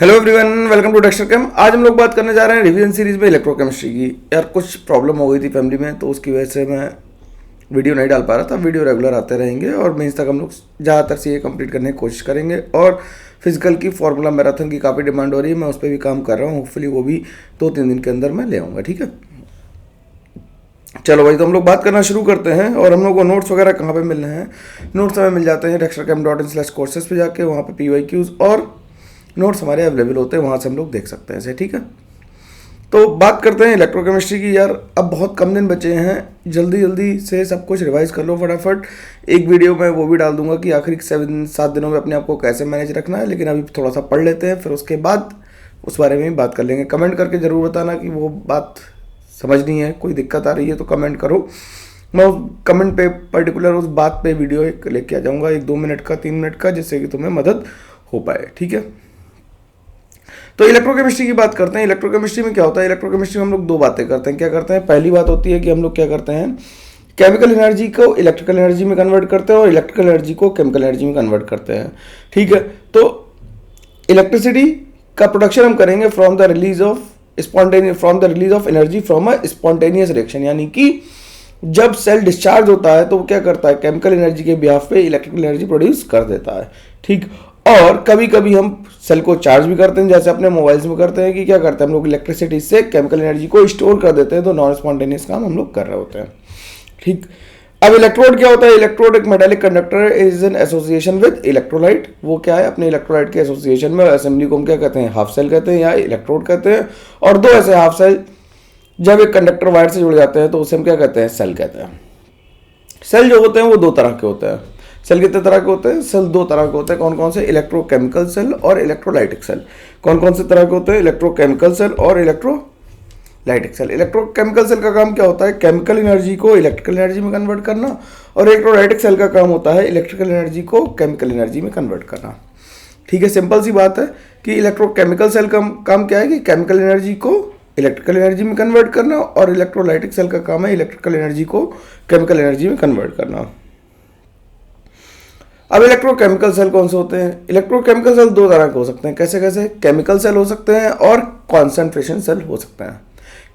Hello everyone, welcome to Dexter Chem. आज हम लोग बात करने जा रहे हैं रिवीजन सीरीज में इलेक्ट्रोकेमिस्ट्री की। यार कुछ प्रॉब्लम हो गई थी फैमिली में, तो उसकी वजह से मैं वीडियो नहीं डाल पा रहा था। वीडियो रेगुलर आते रहेंगे और मेंस तक हम लोग ज़्यादातर से ये कंप्लीट करने की कोशिश करेंगे। और फिजिकल की फार्मूला मैराथन की काफ़ी डिमांड हो रही है, मैं उस पर भी काम कर रहा हूँ। होपफुली वो भी 2-3 दिन के अंदर मैं ले आऊँगा। ठीक है, चलो भाई, तो हम लोग बात करना शुरू करते हैं। और हम लोग को नोट्स वगैरह कहाँ पे मिलने हैं? नोट्स हमें मिल जाते हैं dextercam.in/courses पे जाके। वहाँ पे PYQs और नोट्स हमारे अवेलेबल होते हैं, वहाँ से हम लोग देख सकते हैं इसे। ठीक है, तो बात करते हैं इलेक्ट्रोकेमिस्ट्री की। यार अब बहुत कम दिन बचे हैं, जल्दी जल्दी से सब कुछ रिवाइज कर लो फटाफट। एक वीडियो में वो भी डाल दूंगा कि आखिरी 7 दिनों में अपने आप को कैसे मैनेज रखना है, लेकिन अभी थोड़ा सा पढ़ लेते हैं, फिर उसके बाद उस बारे में भी बात कर लेंगे। कमेंट करके ज़रूर बताना कि वो बात समझनी है, कोई दिक्कत आ रही है तो कमेंट करो। मैं कमेंट पे पर्टिकुलर उस बात पे वीडियो एक लेके आ जाऊँगा, 1-2 मिनट का, 3 मिनट का, जिससे कि तुम्हें मदद हो पाए। ठीक है, तो इलेक्ट्रोकेमिस्ट्री की बात करते हैं। इलेक्ट्रोकेमिस्ट्री में क्या होता है? इलेक्ट्रोकेमिस्ट्री में हम लोग 2 बातें करते हैं। क्या करते हैं? पहली बात होती है कि हम लोग क्या करते हैं, केमिकल एनर्जी को इलेक्ट्रिकल एनर्जी में कन्वर्ट करते हैं और इलेक्ट्रिकल एनर्जी को केमिकल एनर्जी में कन्वर्ट करते हैं। ठीक है, तो इलेक्ट्रिसिटी का प्रोडक्शन हम करेंगे from the release of energy from a spontaneous reaction. यानी कि जब सेल डिस्चार्ज होता है तो वो क्या करता है, केमिकल एनर्जी के बिहाफ पे इलेक्ट्रिकल एनर्जी प्रोड्यूस कर देता है। ठीक, और कभी कभी हम सेल को चार्ज भी करते हैं, जैसे अपने मोबाइल्स में करते हैं कि क्या करते हैं हम लोग, इलेक्ट्रिसिटी से केमिकल एनर्जी को स्टोर कर देते हैं। तो नॉन स्पॉन्टेनियस काम हम लोग कर रहे होते हैं। ठीक, अब इलेक्ट्रोड क्या होता है? इलेक्ट्रोड एक metallic conductor is an association with electrolyte. वो क्या है? अपने इलेक्ट्रोलाइट के एसोसिएशन में असेंबली को हम क्या कहते हैं, हाफ सेल कहते हैं या इलेक्ट्रोड कहते हैं। और 2 ऐसे हाफ सेल जब एक कंडक्टर वायर से जुड़ जाते हैं तो उसे हम क्या कहते हैं, सेल कहते हैं। सेल जो होते हैं वो 2 तरह के होते हैं। सेल कितने तरह के होते हैं? सेल 2 तरह के होते हैं। कौन कौन से? इलेक्ट्रोकेमिकल सेल और इलेक्ट्रोलाइटिक सेल। कौन कौन से तरह के होते हैं? इलेक्ट्रोकेमिकल सेल और इलेक्ट्रोलाइटिक सेल। इलेक्ट्रोकेमिकल सेल का काम क्या होता है? केमिकल एनर्जी को इलेक्ट्रिकल एनर्जी में कन्वर्ट करना। और इलेक्ट्रोलाइटिक सेल का काम होता है इलेक्ट्रिकल एनर्जी को केमिकल एनर्जी में कन्वर्ट करना। ठीक है, सिंपल सी बात है कि इलेक्ट्रोकेमिकल सेल का काम क्या है कि केमिकल एनर्जी को इलेक्ट्रिकल एनर्जी में कन्वर्ट करना, और इलेक्ट्रोलाइटिक सेल का काम है इलेक्ट्रिकल एनर्जी को केमिकल एनर्जी में कन्वर्ट करना। अब इलेक्ट्रोकेमिकल सेल कौन से होते हैं? इलेक्ट्रोकेमिकल सेल 2 तरह के हो सकते हैं। कैसे कैसे? केमिकल सेल हो सकते हैं और कॉन्सेंट्रेशन सेल हो सकते हैं।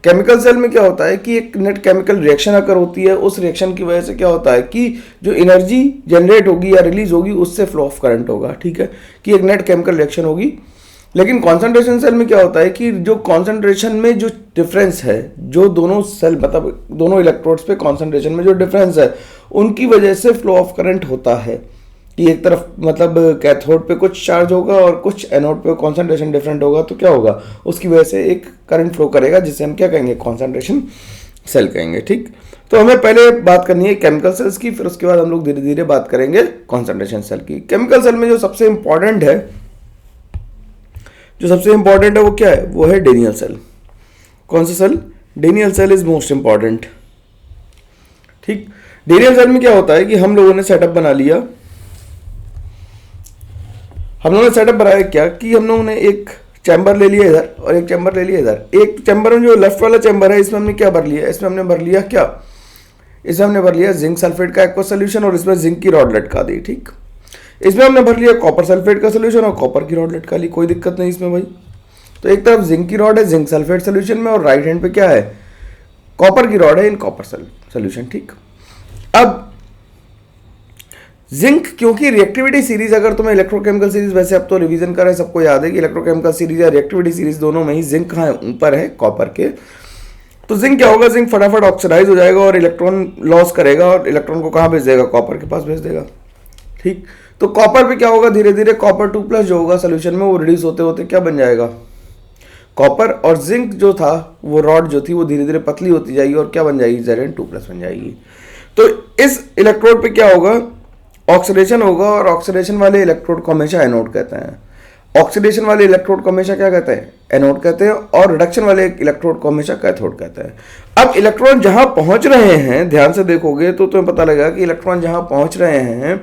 केमिकल सेल में क्या होता है कि एक नेट केमिकल रिएक्शन अगर होती है, उस रिएक्शन की वजह से क्या होता है कि जो एनर्जी जनरेट होगी या रिलीज होगी उससे फ्लो ऑफ करंट होगा। ठीक है, कि एक नेट केमिकल रिएक्शन होगी। लेकिन कॉन्सेंट्रेशन सेल में क्या होता है कि जो कॉन्सेंट्रेशन में जो डिफरेंस है, जो दोनों सेल मतलब दोनों इलेक्ट्रोड्स पे कॉन्सेंट्रेशन में जो डिफरेंस है, उनकी वजह से फ्लो ऑफ करंट होता है। कि एक तरफ मतलब कैथोड पे कुछ चार्ज होगा और कुछ एनोड पे कॉन्सेंट्रेशन डिफरेंट होगा, तो क्या होगा, उसकी वजह से एक करंट फ्लो करेगा, जिसे हम क्या कहेंगे, कॉन्सेंट्रेशन सेल कहेंगे। ठीक, तो हमें पहले बात करनी है केमिकल सेल्स की, फिर उसके बाद हम लोग धीरे धीरे बात करेंगे कॉन्सेंट्रेशन सेल की। केमिकल सेल में जो सबसे इंपॉर्टेंट है वो क्या है? वो है डेनियल सेल। कौन सा cell? Daniell cell is most important. ठीक, डेनियल सेल में क्या होता है कि हम लोगों ने सेटअप बना लिया। हम लोगों ने सेटअप बनाया क्या कि हम लोगों ने एक चैम्बर ले लिया इधर और एक चैम्बर ले लिया इधर। एक चैम्बर में जो लेफ्ट वाला चैम्बर है, इसमें हमने क्या भर लिया? इसमें हमने भर लिया क्या? इसमें हमने भर लिया जिंक सल्फेट का एक्वा सोल्यूशन और इसमें जिंक की रॉड लटका दी। ठीक, इसमें हमने भर लिया कॉपर सल्फेट का सोल्यूशन और कॉपर की रॉड लटका ली। कोई दिक्कत नहीं इसमें भाई। तो एक तरफ जिंक की रॉड है जिंक सल्फेट सोल्यूशन में, और राइट हैंड पे क्या है? कॉपर की रॉड है इन कॉपर सोल्यूशन। ठीक, अब जिंक, क्योंकि रिएक्टिविटी सीरीज, अगर तुम्हें इलेक्ट्रोकेमिकल सीरीज, वैसे अब तो रिवीजन करें, सबको याद है कि इलेक्ट्रोकेमिकल सीरीज या रिएक्टिविटी सीरीज दोनों में ही जिंक कहाँ है? ऊपर है कॉपर के। तो जिंक क्या होगा? जिंक फटाफट ऑक्सीडाइज हो जाएगा और इलेक्ट्रॉन लॉस करेगा, और इलेक्ट्रॉन को कहाँ भेज देगा? कॉपर के पास भेज देगा। ठीक, तो कॉपर पे क्या होगा? धीरे धीरे कॉपर 2+ जो होगा सोल्यूशन में, वो रिड्यूस होते होते क्या बन जाएगा? कॉपर। और जिंक जो था, वो रॉड जो थी, वो धीरे धीरे पतली होती जाएगी और क्या बन जाएगी? Zn2+ बन जाएगी। तो इस इलेक्ट्रोड पे क्या होगा? ऑक्सीडेशन होगा, और ऑक्सीडेशन वाले इलेक्ट्रोड को हमेशा एनोड कहते हैं। ऑक्सीडेशन वाले इलेक्ट्रोड को हमेशा क्या कहते हैं? एनोड कहते हैं। और रिडक्शन वाले इलेक्ट्रोड को हमेशा कैथोड कहते हैं। अब इलेक्ट्रॉन जहां पहुंच रहे हैं, ध्यान से देखोगे तो तुम्हें पता लगेगा कि इलेक्ट्रॉन जहां पहुंच रहे हैं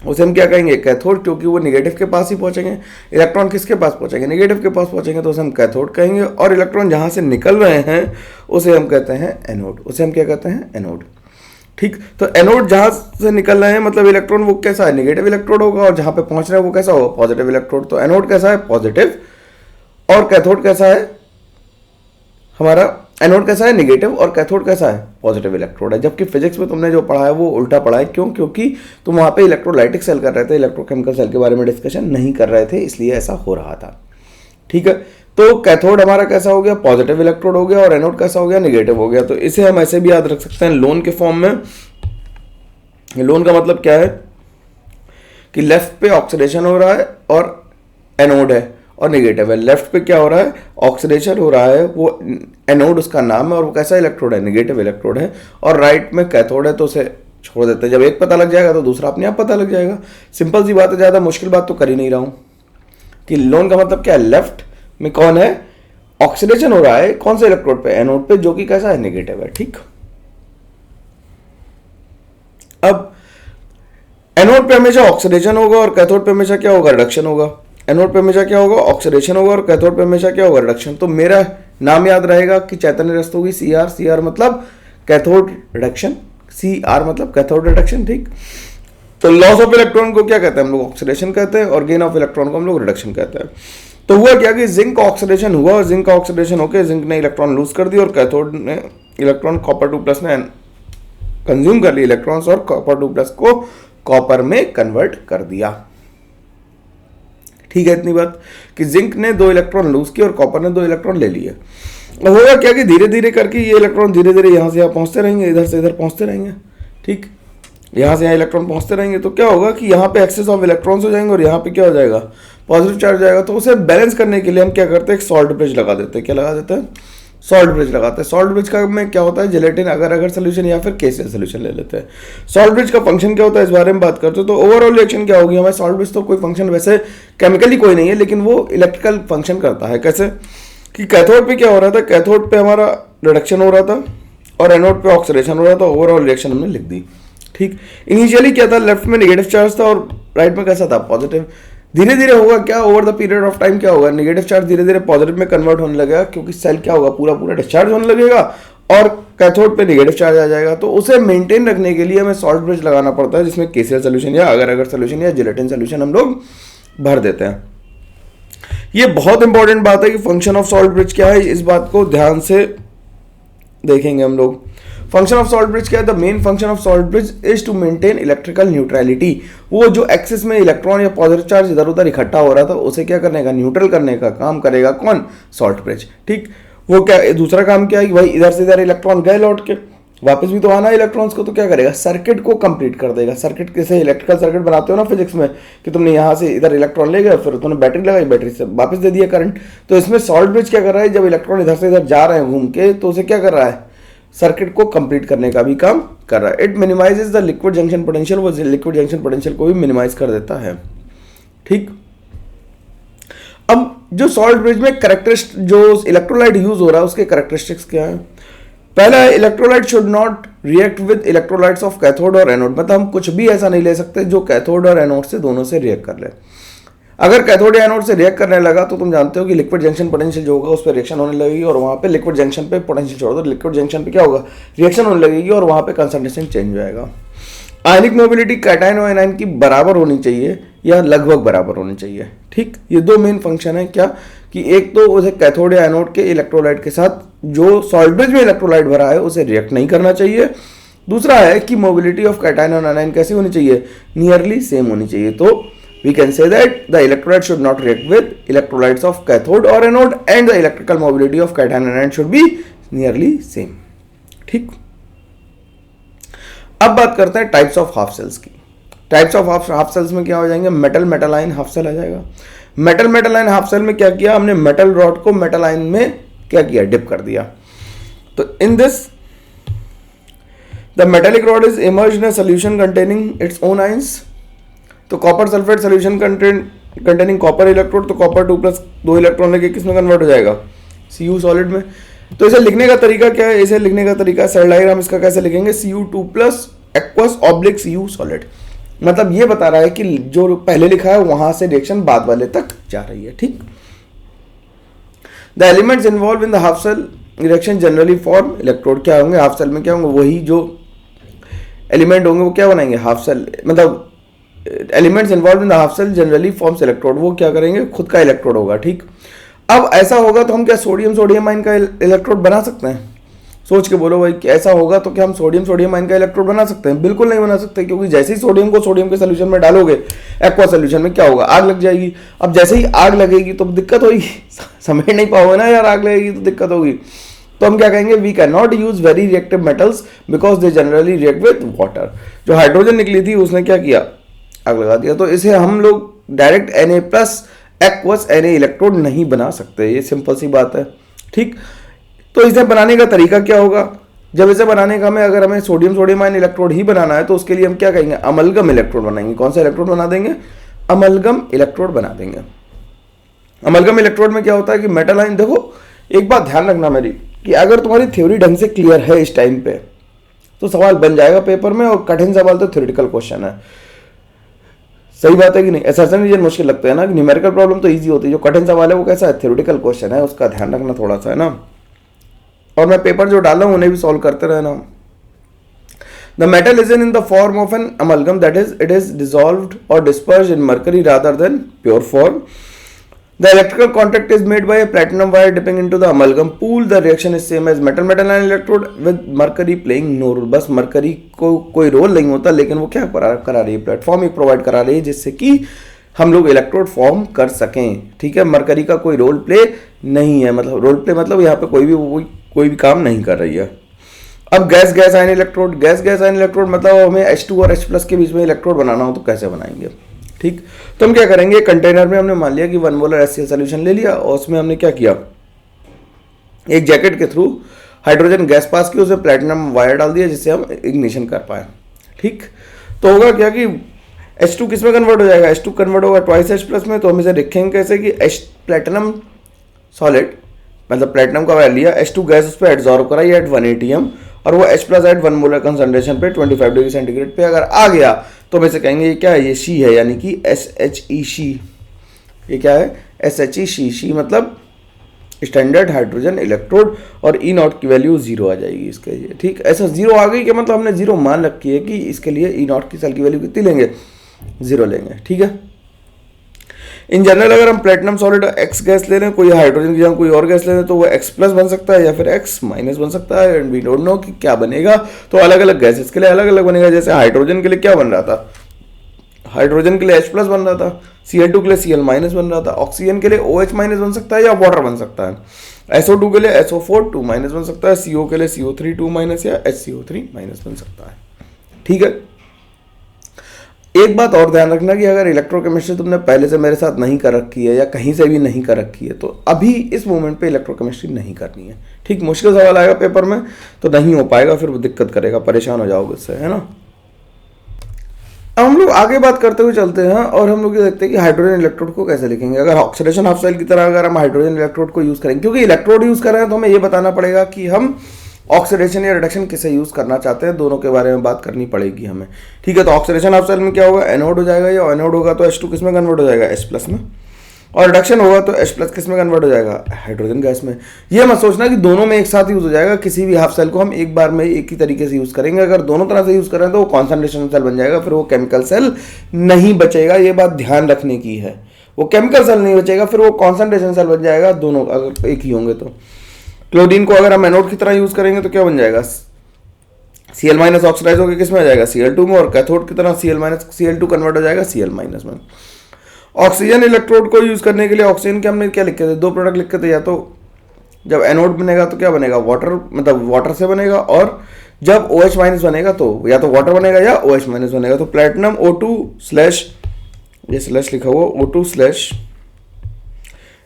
उसे हम क्या कहेंगे? कैथोड, क्योंकि वो निगेटिव के पास ही पहुंचेंगे। इलेक्ट्रॉन किसके पास पहुंचेंगे? निगेटिव के पास पहुंचेंगे, तो उसे हम कैथोड कहेंगे। और इलेक्ट्रॉन जहां से निकल रहे हैं उसे हम कहते हैं एनोड। उसे हम क्या कहते हैं? एनोड। ठीक, तो एनोड जहां से निकल रहे हैं मतलब इलेक्ट्रॉन वो कैसा है, नेगेटिव इलेक्ट्रोड होगा, और जहां पे पहुंच रहे हैं वो कैसा होगा, पॉजिटिव इलेक्ट्रोड। तो एनोड कैसा है, पॉजिटिव, और कैथोड कैसा है हमारा, एनोड कैसा है, नेगेटिव, और कैथोड कैसा है, पॉजिटिव इलेक्ट्रोड है। जबकि फिजिक्स में तुमने जो पढ़ा है वो उल्टा पढ़ा है। क्यों? क्योंकि तुम वहां पे इलेक्ट्रोलाइटिक सेल कर रहे थे, इलेक्ट्रोकेमिकल सेल के बारे में डिस्कशन नहीं कर रहे थे, इसलिए ऐसा हो रहा था। ठीक है, तो कैथोड हमारा कैसा हो गया, पॉजिटिव इलेक्ट्रोड हो गया, और एनोड कैसा हो गया, नेगेटिव हो गया। तो इसे हम ऐसे भी याद रख सकते हैं लोन के फॉर्म में। लोन का मतलब क्या है कि लेफ्ट पे ऑक्सीडेशन हो रहा है और एनोड है, और नेगेटिव है। लेफ्ट पे क्या हो रहा है, ऑक्सीडेशन हो रहा है, वो एनोड उसका नाम है, और वो कैसा इलेक्ट्रोड है, नेगेटिव इलेक्ट्रोड है। और राइट में कैथोड है, तो उसे छोड़ देते हैं। जब एक पता लग जाएगा तो दूसरा अपने आप पता लग जाएगा। सिंपल सी बात है, ज़्यादा मुश्किल बात तो कर ही नहीं रहा हूँ। कि लोन का मतलब क्या है, लेफ्ट में कौन है, ऑक्सीडेशन हो रहा है, कौन से इलेक्ट्रोड पे, एनोड पे, जो कि कैसा है, नेगेटिव है। ठीक, अब एनोड पे हमेशा ऑक्सीडेशन होगा और कैथोड पे हमेशा क्या होगा, रिडक्शन होगा। एनोड पे हमेशा क्या होगा, ऑक्सीडेशन होगा, और कैथोड पे हमेशा क्या होगा, रिडक्शन। तो मेरा नाम याद रहेगा कि चैतन्य रस्त होगी CR। CR मतलब कैथोड रिडक्शन, CR मतलब कैथोड रिडक्शन। ठीक, तो लॉस ऑफ इलेक्ट्रॉन को क्या कहते हैं हम लोग, ऑक्सीडेशन कहते हैं, और गेन ऑफ इलेक्ट्रॉन को हम लोग रिडक्शन कहते हैं। तो हुआ क्या कि जिंक का ऑक्सीडेशन हुआ, और जिंक का ऑक्सीडेशन होकर जिंक ने इलेक्ट्रॉन लूज कर दिया, और कैथोड ने इलेक्ट्रॉन कॉपर 2+ ने कंज्यूम कर लिया इलेक्ट्रॉन्स, और कॉपर 2+ को कॉपर में कन्वर्ट कर दिया। ठीक है, इतनी बात कि जिंक ने 2 इलेक्ट्रॉन लूज किए और कॉपर ने 2 इलेक्ट्रॉन ले लिए। अब होगा क्या कि धीरे धीरे करके ये इलेक्ट्रॉन धीरे धीरे यहां से यहाँ पहुंचते रहेंगे, इधर से इधर पहुंचते रहेंगे। ठीक, यहां से यहाँ इलेक्ट्रॉन पहुंचते रहेंगे, तो क्या होगा कि यहाँ पे एक्सेस ऑफ इलेक्ट्रॉन्स हो जाएंगे, और यहाँ पे क्या हो जाएगा, पॉजिटिव चार्ज हो जाएगा। तो उसे बैलेंस करने के लिए हम क्या करते हैं, एक सॉल्ट ब्रिज लगा देते हैं। क्या लगा देते हैं, सॉल्ट ब्रिज लगाते हैं। सॉल्ट ब्रिज का में क्या होता है, जिलेटिन अगर अगर सोल्यूशन या फिर केसीएल सोल्यूशन ले लेते हैं। सॉल्ट ब्रिज का फंक्शन क्या होता है, इस बारे में बात करते हैं। तो ओवरऑल रिएक्शन क्या होगी हमारे, सॉल्ट ब्रिज तो कोई फंक्शन वैसे केमिकली कोई नहीं है, लेकिन वो इलेक्ट्रिकल फंक्शन करता है। कैसे कि कैथोड पे क्या हो रहा था, कैथोड पे हमारा रिडक्शन हो रहा था, और एनोड पे ऑक्सीडेशन हो रहा था। ओवरऑल रिएक्शन हमने लिख दी। ठीक, इनिशियली क्या था, लेफ्ट में नेगेटिव चार्ज था और राइट में कैसा था, पॉजिटिव। धीरे धीरे होगा क्या, over the period of time क्या होगा, नेगेटिव चार्ज धीरे धीरे पॉजिटिव में कन्वर्ट होने लगेगा, क्योंकि सेल क्या होगा, पूरा पूरा डिस्चार्ज होने लगेगा, और कैथोड पे नेगेटिव चार्ज आ जाएगा। तो उसे मेंटेन रखने के लिए हमें सॉल्ट ब्रिज लगाना पड़ता है, जिसमें केसीएल सोल्यूशन या अगर अगर सोल्यूशन या जिलेटिन सोल्यूशन हम लोग भर देते हैं। ये बहुत इंपॉर्टेंट बात है कि फंक्शन ऑफ सॉल्ट ब्रिज क्या है, इस बात को ध्यान से देखेंगे हम लोग। फंक्शन ऑफ सॉल्ट ब्रिज क्या है, the main function of salt bridge is to maintain electrical neutrality. वो जो एक्सिस में इलेक्ट्रॉन या पॉजिटिव चार्ज इधर उधर इकट्ठा हो रहा था, उसे क्या करने का, न्यूट्रल करने का काम करेगा कौन, सॉल्ट ब्रिज। ठीक, वो क्या, दूसरा काम क्या है कि भाई इधर से इधर इलेक्ट्रॉन गए लौट के, वापस भी तो आना है इलेक्ट्रॉन्स को, तो क्या करेगा, सर्किट को कंप्लीट कर देगा। सर्किट कैसे, इलेक्ट्रिकल सर्किट बनाते हो ना फिजिक्स में, कि तुमने यहाँ से इधर इलेक्ट्रॉन ले गए, फिर तुमने बैटरी लगाई, बैटरी से वापस दे दिया करंट। तो इसमें सॉल्ट ब्रिज क्या कर रहा है, जब इलेक्ट्रॉन इधर से इधर जा रहे हैं घूम के, तो उसे क्या कर रहा है, सर्किट को कंप्लीट करने का भी काम कर रहा है। It minimises the liquid junction potential, वो लिक्विड जंक्शन पोटेंशियल को भी मिनिमाइज कर देता है। ठीक, अब जो सॉल्ट ब्रिज में कैरेक्टरिस्टिक, जो इलेक्ट्रोलाइट यूज हो रहा है उसके कैरेक्टरिस्टिक्स क्या है। पहला है, electrolyte should not react with electrolytes of cathode और एनोड। मतलब हम कुछ भी ऐसा नहीं ले सकते जो कैथोड और एनोड से दोनों से रिएक्ट कर ले। अगर कैथोड या एनोड से रिएक्ट करने लगा तो तुम जानते हो कि लिक्विड जंक्शन पोटेंशियल जो होगा उस पर रिएक्शन होने लगेगी, और वहां पे लिक्विड जंक्शन पे पोटेंशियल छोड़ दो, लिक्विड जंक्शन पे क्या होगा, रिएक्शन होने लगेगी, और वहां पे कंसंट्रेशन चेंज हो जाएगा। आयनिक मोबिलिटी कैटायन और एनायन की बराबर होनी चाहिए या लगभग बराबर होनी चाहिए। ठीक, ये दो मेन फंक्शन है क्या, कि एक तो उसे कैथोड या एनोड के इलेक्ट्रोलाइट के साथ जो सॉल्ट ब्रिज में इलेक्ट्रोलाइट भरा है उसे रिएक्ट नहीं करना चाहिए। दूसरा है कि मोबिलिटी ऑफ कैटायन और एनायन कैसी होनी चाहिए, नियरली सेम होनी चाहिए। तो we can say that the electrolyte should not react with electrolytes of cathode or anode, and the electrical mobility of cation and anion should be nearly same. ठीक, अब बात करते हैं टाइप्स ऑफ हाफ सेल्स की। Types of half cells में क्या हो जाएंगे, metal metal ion half cell आ जाएगा। Metal metal ion half cell में क्या किया हमने, मेटल रॉड को मेटल आयन में क्या किया, डिप कर दिया। तो in this the metallic rod is immersed in a solution containing its own ions. तो copper sulphate solution containing copper electrode, तो कॉपर 2+ 2 इलेक्ट्रॉन लेके किसमें कन्वर्ट हो जाएगा, Cu सॉलिड में। तो इसे लिखने का तरीका क्या है, इसे लिखने का तरीका सेल डायग्राम इसका कैसे लिखेंगे, Cu2+ aqueous oblique Cu solid. मतलब ये बता रहा है कि जो पहले लिखा है वहां से रिएक्शन बाद वाले तक जा रही है। ठीक, the elements involve in the half cell reaction generally form electrode. क्या होंगे हाफ सेल में, क्या होंगे, वही जो एलिमेंट होंगे वो क्या बनाएंगे, हाफ सेल, मतलब elements involve in the half cell generally forms electrode, वो क्या करेंगे, खुद का इलेक्ट्रोड होगा, ठीक। अब ऐसा होगा तो हम क्या सोडियम आयन का इलेक्ट्रोड बना सकते हैं? सोच के बोलो भाई कि ऐसा होगा तो क्या हम सोडियम आयन का इलेक्ट्रोड बना सकते हैं? बिल्कुल नहीं बना सकते, क्योंकि जैसे ही सोडियम को सोडियम के सोल्यूशन में डालोगे, एक्वा सोल्यूशन में, क्या होगा, आग लग जाएगी। अब जैसे ही आग लगेगी तो दिक्कत होगी, समझ नहीं पाओगे ना यार, आग लगेगी तो दिक्कत होगी। तो हम क्या कहेंगे, we can not use very reactive metals because they generally react with water. जो हाइड्रोजन निकली थी उसने क्या किया, आग लगा दिया। तो इसे हम लोग direct Na+ aqueous Na electrode नहीं बना सकते, ये सिंपल सी बात है, ठीक। तो इसे बनाने का तरीका क्या होगा, जब इसे बनाने का अगर हमें सोडियम आयन इलेक्ट्रोड ही बनाना है तो उसके लिए हम क्या कहेंगे, अमलगम इलेक्ट्रोड बनाएंगे। कौन सा इलेक्ट्रोड बना देंगे, अमलगम इलेक्ट्रोड बना देंगे। अमलगम इलेक्ट्रोड में क्या होता है कि मेटल आयन, देखो एक बात ध्यान रखना मेरी, कि अगर तुम्हारी थ्योरी ढंग से क्लियर है इस टाइम पे तो सवाल बन जाएगा पेपर में, और कठिन सवाल तो थ्योरेटिकल क्वेश्चन है। सही बात है कि नहीं? असर्शन रीजन मुश्किल लगता है ना, न्यूमेरिकल प्रॉब्लम तो इजी होती है, जो कठिन सवाल है वो कैसा है, थ्योरेटिकल क्वेश्चन है, उसका ध्यान रखना थोड़ा सा, है ना। और मैं पेपर जो डाल रहा हूँ उन्हें भी सॉल्व करते रहना। The metal is in the form of an amalgam, that is it is dissolved और dispersed in mercury rather than pure form. The electrical contact is made by a platinum wire dipping into the amalgam pool. The reaction is same as metal ion electrode with mercury playing no role. बस mercury को कोई role नहीं होता, लेकिन वो क्या करा रही है, प्लेटफॉर्म ही प्रोवाइड करा रही है जिससे कि हम लोग इलेक्ट्रोड फॉर्म कर सकें, ठीक है। मरकरी का कोई रोल प्ले नहीं है, मतलब रोल प्ले मतलब यहाँ पे कोई भी काम नहीं कर रही है। अब गैस आयन इलेक्ट्रोड मतलब हमें H2 और H+ के बीच में इलेक्ट्रोड बनाना हो तो कैसे बनाएंगे, ठीक। तो हम क्या करेंगे, कंटेनर में हमने मान लिया कि 1 मोलर HCl सोल्यूशन ले लिया, और उसमें हमने क्या किया, एक जैकेट के थ्रू हाइड्रोजन गैस पास की, उसमें प्लैटिनम वायर डाल दिया जिससे हम इग्निशन कर पाए, ठीक। तो होगा क्या कि H2 किस में कन्वर्ट हो जाएगा, H2 कन्वर्ट होगा 2H+ में। तो हम इसे लिखेंगे कैसे कि प्लैटिनम सॉलिड, मतलब प्लैटिनम का वायर लिया, H2 गैस उस पर एडजॉर्ब कराई एट 1 atm, और वो H+ एट 1 मोलर कंसंट्रेशन पे 25 डिग्री सेंटीग्रेड पे अगर आ गया तो हम इसे कहेंगे ये क्या है, ये शी है, यानी कि SHE शी। ये क्या है, SHE शी मतलब स्टैंडर्ड हाइड्रोजन इलेक्ट्रोड, और E0 की वैल्यू 0 आ जाएगी इसके लिए, ठीक। ऐसा 0 आ गई कि मतलब हमने 0 मान रखी है कि इसके लिए E0 की सेल की वैल्यू कितनी लेंगे, 0 लेंगे, ठीक है। इन जनरल अगर हम प्लेटिनम सॉलिड X गैस ले लें, कोई हाइड्रोजन की जगह कोई और गैस ले लें, तो वो X+ बन सकता है या फिर X- बन सकता है, एंड वी डोंट नो कि क्या बनेगा। तो अलग अलग गैसेस के लिए अलग अलग बनेगा। जैसे हाइड्रोजन के लिए क्या बन रहा था, हाइड्रोजन के लिए H+ बन रहा था, Cl2 के लिए Cl- बन रहा था, ऑक्सीजन के लिए OH- बन सकता है या वाटर बन सकता है, SO2 के लिए SO4 2- बन सकता है, CO के लिए CO3 2- या HCO3- बन सकता है, ठीक है। एक बात और ध्यान रखना कि अगर इलेक्ट्रोकेमिस्ट्री तुमने पहले से मेरे साथ नहीं कर रखी है या कहीं से भी नहीं कर रखी है तो अभी इस मोमेंट पे इलेक्ट्रोकेमिस्ट्री नहीं करनी है, ठीक। मुश्किल सवाल आएगा पेपर में तो नहीं हो पाएगा, फिर वो दिक्कत करेगा, परेशान हो जाओगे उससे, है ना। अब हम लोग आगे बात करते हुए चलते हैं और हम लोग ये देखते हैं कि हाइड्रोजन इलेक्ट्रोड को कैसे लिखेंगे। अगर ऑक्सीडेशन हाफ सेल की तरह अगर हम हाइड्रोजन इलेक्ट्रोड को यूज करेंगे, क्योंकि इलेक्ट्रोड यूज कर रहे हैं तो हमें ये बताना पड़ेगा कि हम ऑक्सीडेशन या रिडक्शन किसे यूज करना चाहते हैं, दोनों के बारे में बात करनी पड़ेगी हमें, ठीक है। तो ऑक्सीडेशन हाफ सेल में क्या होगा, एनोड हो जाएगा, या एनोड होगा तो H2 किस में कन्वर्ट हो जाएगा, H+ में, और रिडक्शन होगा तो H+ किस में कन्वर्ट हो जाएगा, हाइड्रोजन गैस में। ये मत सोचना कि दोनों में एक साथ यूज हो जाएगा, किसी भी हाफ सेल को हम एक बार में एक ही तरीके से यूज करेंगे। अगर दोनों तरह से यूज करें तो वो कॉन्सेंट्रेशन सेल बन जाएगा, फिर वो केमिकल सेल नहीं बचेगा। ये बात ध्यान रखने की है, वो केमिकल सेल नहीं बचेगा, फिर वो कॉन्सेंट्रेशन सेल बन जाएगा, दोनों अगर एक ही होंगे तो। क्लोरीन को अगर हम एनोड की तरह यूज करेंगे तो क्या बन जाएगा, Cl- ऑक्सीडाइज होकर किस में आ जाएगा, Cl2 में, और कैथोड की तरह Cl- कन्वर्ट हो जाएगा Cl- में। ऑक्सीजन इलेक्ट्रोड को यूज करने के लिए ऑक्सीजन के हमने क्या लिखे थे, 2 प्रोडक्ट लिखे थे, या तो जब एनोड बनेगा तो क्या बनेगा, वाटर, मतलब वाटर से बनेगा, और जब OH- बनेगा तो या तो वाटर बनेगा या OH- बनेगा। तो प्लेटिनम O2/ ये स्लैश लिखा हुआ O2/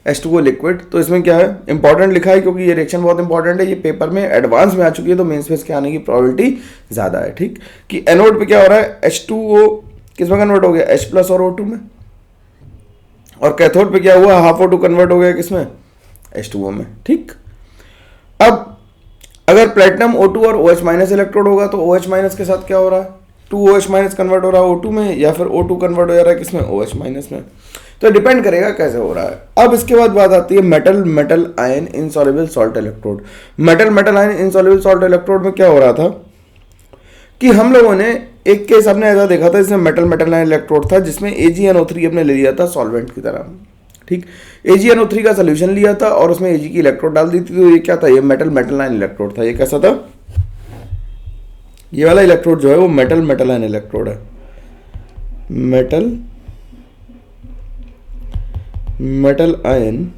H2O लिक्विड, तो इसमें क्या है, इंपॉर्टेंट लिखा है क्योंकि ये रिएक्शन बहुत इंपॉर्टेंट है, ये पेपर में एडवांस में आ चुकी है तो मेंस में इसके आने की प्रोबेबिलिटी ज्यादा है, ठीक। कि एनोड पे क्या हो रहा है, H2O किस में कन्वर्ट हो गया, H+ और O2 में, और कैथोड पे क्या हुआ, हाफ O2 कन्वर्ट हो गया किसमें, H2O में, ठीक। अब अगर प्लेटिनम O2 और OH- इलेक्ट्रोड होगा तो OH- के साथ क्या हो रहा है, 2OH- कन्वर्ट हो रहा है O2 में, या फिर O2 कन्वर्ट हो जा रहा है किसमें, OH- में। तो डिपेंड करेगा कैसे हो रहा है। अब इसके बाद बात आती है metal ion insoluble salt electrode. Metal ion insoluble salt electrode में क्या हो रहा था कि हम लोगों ने एक केस आपने ऐसा देखा था जिसमें मेटल मेटल इलेक्ट्रोड था, जिसमें AgNO3 हमने ले लिया था सॉल्वेंट की तरह, ठीक। AgNO3 का सोल्यूशन लिया था और उसमें Ag की इलेक्ट्रोड डाल दी थी, तो ये क्या था, ये मेटल मेटल आयन इलेक्ट्रोड था। ये कैसा था, ये वाला इलेक्ट्रोड जो है वो मेटल मेटल आयन इलेक्ट्रोड है, मेटल मेटल आयन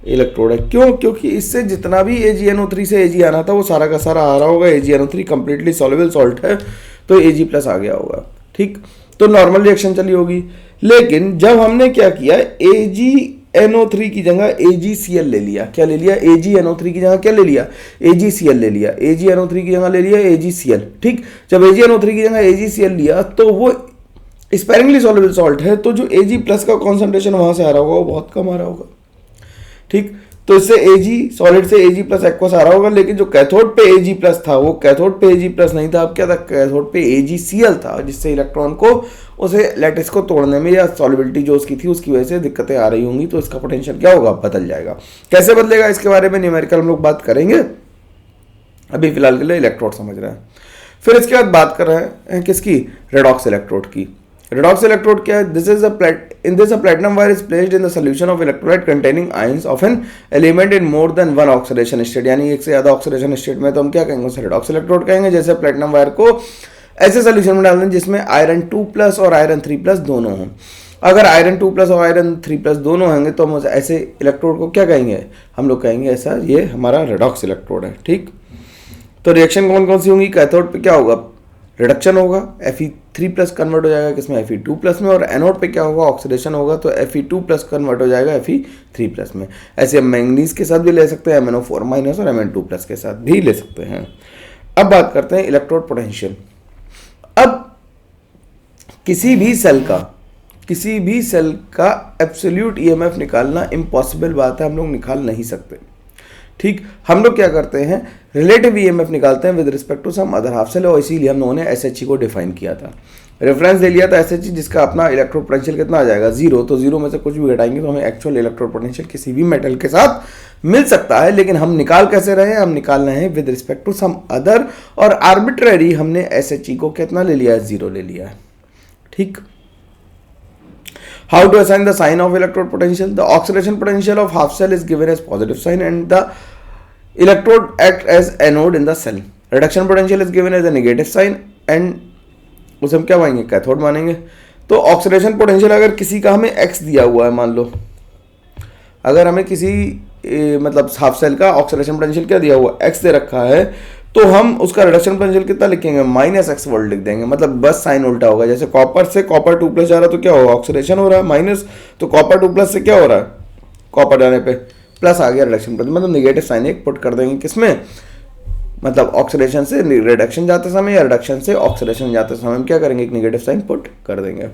इलेक्ट्रोड है। क्यों? क्योंकि इससे जितना भी AgNO3 से Ag आना था वो सारा का सारा आ रहा होगा। AgNO3 कंप्लीटली सॉल्युबल सॉल्ट है तो Ag प्लस आ गया होगा, ठीक। तो नॉर्मल रिएक्शन चली होगी। लेकिन जब हमने क्या किया, AgNO3 की जगह AgCl ले लिया। क्या ले लिया? AgNO3 की जगह क्या ले लिया? AgCl ले लिया। AgNO3 की जगह ले लिया AgCl, ठीक। जब AgNO3 की जगह AgCl लिया तो वो स्पेरिंगली सॉल्युबल सॉल्ट है, तो जो Ag प्लस का कॉन्सेंट्रेशन वहां से आ रहा होगा वो बहुत कम आ रहा होगा, ठीक। तो इससे Ag सॉलिड से Ag प्लस एक्वस आ रहा होगा, लेकिन जो कैथोड पे Ag प्लस था वो कैथोड पे Ag प्लस नहीं था। अब क्या था, कैथोड पे AgCl था, जिससे इलेक्ट्रॉन को उसे लैटिस को तोड़ने में या सॉलिबिलिटी जो उसकी थी उसकी वजह से दिक्कतें आ रही होंगी, तो इसका पोटेंशियल क्या होगा, बदल जाएगा। कैसे बदलेगा इसके बारे में न्यूमेरिकल हम लोग बात करेंगे, अभी फिलहाल के लिए इलेक्ट्रोड समझ रहे हैं। फिर इसके बाद बात कर रहे हैं किसकी, रेडॉक्स इलेक्ट्रोड की। रेडॉक्स इलेक्ट्रोड क्या है? This is in this a platinum wire is placed in the solution of electrolyte containing ions of an element in more than one oxidation state, यानी एक से ज्यादा ऑक्सीडेशन स्टेट में, तो हम क्या कहेंगे, उसे रेडॉक्स इलेक्ट्रोड कहेंगे। जैसे प्लेटिनम वायर को ऐसे सोल्यूशन में डाल दें जिसमें आयरन 2+ और आयरन 3+ दोनों हों। अगर आयरन 2+ और आयरन 3+ दोनों होंगे तो हम ऐसे इलेक्ट्रोड को क्या कहेंगे, हम लोग कहेंगे ऐसा ये हमारा रेडॉक्स इलेक्ट्रोड है, ठीक। तो रिएक्शन कौन कौन सी होंगी, कैथोड पे क्या होगा, रिडक्शन होगा, Fe3+ कन्वर्ट हो जाएगा किसमें, Fe2+ में, और एनोड पे क्या होगा, ऑक्सीडेशन होगा, तो Fe2+ कन्वर्ट हो जाएगा Fe3+ में। ऐसे हम मैंगनीज के साथ भी ले सकते हैं, MnO4- और Mn2+ के साथ भी ले सकते हैं। अब बात करते हैं इलेक्ट्रोड पोटेंशियल। अब किसी भी सेल का एब्सोल्यूट EMF निकालना इम्पॉसिबल बात है, हम लोग निकाल नहीं सकते, ठीक। हम लोग क्या करते हैं, रिलेटिव EMF निकालते हैं with respect to some other half cell, और इसीलिए हम लोगों ने SHE को डिफाइन किया था, रेफरेंस ले लिया था SHE, जिसका अपना इलेक्ट्रोड पोटेंशियल कितना आ जाएगा, 0। तो 0 में से कुछ भी घटाएंगे तो हमें एक्चुअल इलेक्ट्रोड पोटेंशियल किसी भी मेटल के साथ मिल सकता है। लेकिन हम निकाल कैसे रहे हैं, हम निकाल रहे हैं with respect to some other, और आर्बिट्ररी हमने SHE को कितना ले लिया है, 0 ले लिया है, ठीक। How to assign the sign of electrode potential? The oxidation potential of half cell is given as positive sign and the electrode act as anode in the cell. Reduction potential is given as a negative sign and उसे हम क्या मानेंगे, cathode मानेंगे। तो oxidation potential अगर किसी का हमें x दिया हुआ है, मान लो अगर हमें किसी मतलब हाफ सेल का ऑक्सीडेशन पोटेंशियल क्या दिया हुआ, x दे रखा है, तो हम उसका रिडक्शन पोटेंशियल कितना लिखेंगे, -x वोल्ट लिख देंगे, मतलब बस साइन उल्टा होगा। जैसे कॉपर से कॉपर 2+ जा रहा है तो क्या होगा, ऑक्सीडेशन हो रहा है माइनस, तो कॉपर 2+ से क्या हो रहा है, कॉपर जाने पे प्लस आ गया रिडक्शन पोटेंशियल, मतलब नेगेटिव साइन एक पुट कर देंगे किसमें, मतलब ऑक्सीडेशन से रिडक्शन जाते समय या रिडक्शन से ऑक्सीडेशन जाते समय हम क्या करेंगे, एक नेगेटिव साइन पुट कर देंगे।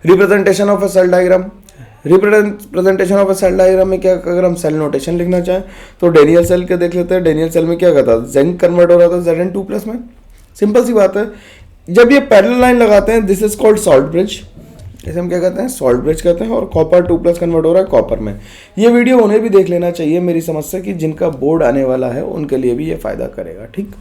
Representation of a cell diagram. Representation of a cell diagram में क्या, अगर हम सेल नोटेशन लिखना चाहें तो डेनियल सेल के देख लेते हैं। डेनियल सेल में क्या करता था, जिंक कन्वर्ट हो रहा था Zn2+ में, सिंपल सी बात है। जब ये पैरेलल लाइन लगाते हैं, this is called salt bridge, इसे हम क्या कहते हैं, सॉल्ट ब्रिज कहते हैं, और कॉपर 2+ कन्वर्ट हो रहा है कॉपर में। ये वीडियो उन्हें भी देख लेना चाहिए मेरी समझ से, कि जिनका बोर्ड आने वाला है उनके लिए भी ये फायदा करेगा, ठीक।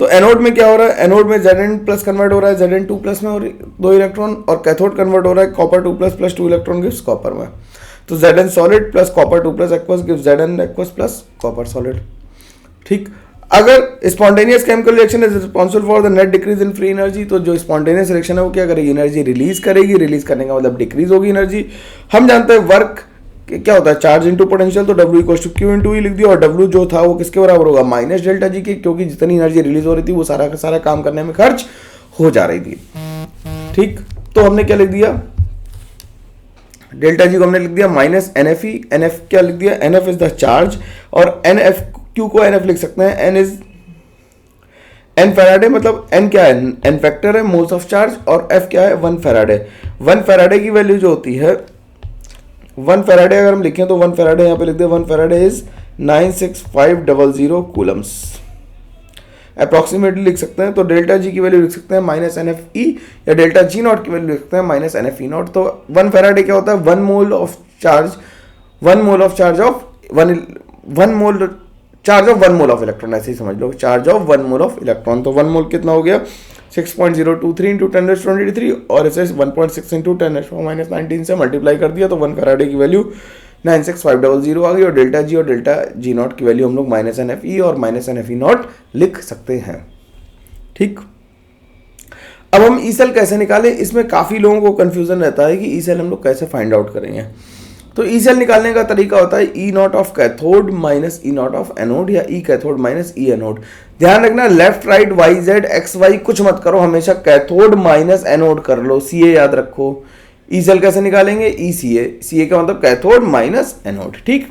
तो एनोड में क्या हो रहा है, एनोड में Zn+ कन्वर्ट हो रहा है Zn2+ में और 2 इलेक्ट्रॉन, और कैथोड कन्वर्ट हो रहा है copper 2+ plus 2 electron gives copper में। तो Zn solid plus copper 2+ aqueous gives Zn aqueous plus copper solid, ठीक। अगर spontaneous chemical reaction is responsible for the net decrease in free energy, तो जो स्पॉन्टेनियस रिएक्शन है वो क्या करेगी, एनर्जी रिलीज करेगी, रिलीज करने का मतलब डिक्रीज होगी एनर्जी। हम जानते हैं वर्क क्या होता है, चार्ज इंटू पोटेंशियल, तो W = Q × E लिख दिया, और W जो था वो किसके बराबर होगा, -ΔG के, क्योंकि जितनी एनर्जी रिलीज हो रही थी वो सारा का सारा काम करने में खर्च हो जा रही थी, ठीक। तो हमने क्या लिख दिया, ΔG को हमने लिख दिया -NFE, NF क्या लिख दिया, NF इज द चार्ज, और NF Q को NF लिख सकते हैं, N इज N फैराडे, मतलब N क्या है, N फैक्टर है, मोल्स ऑफ चार्ज, और F क्या है, 1 फैराडे। 1 फैराडे की वैल्यू जो होती है, 1 फैराडे अगर हम लिखें तो 1 फैराडे यहाँ पे लिख दें, 1 फैराडे इज 96500 कूलम्स अप्रॉक्सीमेटली लिख सकते हैं। तो ΔG की वैल्यू लिख सकते हैं -NFE, या ΔG0 की वैल्यू लिख सकते हैं -NFE0। तो 1 फैराडे क्या होता है, 1 mole of charge of 1 mole charge of 1 mole of electron, ऐसे ही समझ लो, charge of 1 mole of electron. तो 1 मोल कितना हो गया 6.023 इंटू 10⁻23 और इसे 1.6 इंटू 10⁻19 से मल्टीप्लाई कर दिया तो 1 फैराडे की वैल्यू 96500 आ गई। और डेल्टा जी और डेल्टा जी नॉट की वैल्यू हम लोग -NFE और -NFE नॉट लिख सकते हैं। ठीक, अब हम ई सेल कैसे निकालें, इसमें काफ़ी लोगों को कन्फ्यूजन रहता है कि ई सेल हम लोग कैसे फाइंड आउट करेंगे। तो ई सेल निकालने का तरीका होता है E naught of cathode minus E naught of anode या E cathode minus E anode. ध्यान रखना left right Y Z X Y कुछ मत करो, हमेशा कैथोड माइनस एनोड कर लो, सी ए याद रखो। ई सेल कैसे निकालेंगे, ई सी ए का मतलब कैथोड माइनस एनोड। ठीक,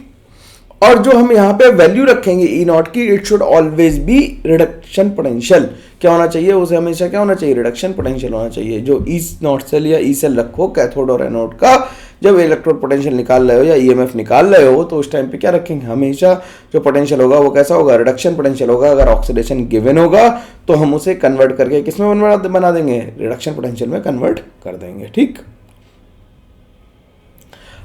और जो हम यहाँ पे वैल्यू रखेंगे ई नॉट की, it should always be reduction potential. क्या होना चाहिए, उसे हमेशा क्या होना चाहिए, रिडक्शन पोटेंशियल होना चाहिए। जो ई नॉट सेल या ई सेल रखो कैथोड और एनोड का, जब इलेक्ट्रोड पोटेंशियल निकाल रहे हो या ईएमएफ निकाल रहे हो तो उस टाइम पे क्या रखेंगे, हमेशा जो पोटेंशियल होगा वो कैसा होगा, रिडक्शन पोटेंशियल होगा। अगर ऑक्सीडेशन गिवन होगा तो हम उसे कन्वर्ट करके किसमें बना देंगे, रिडक्शन पोटेंशियल में कन्वर्ट कर देंगे। ठीक,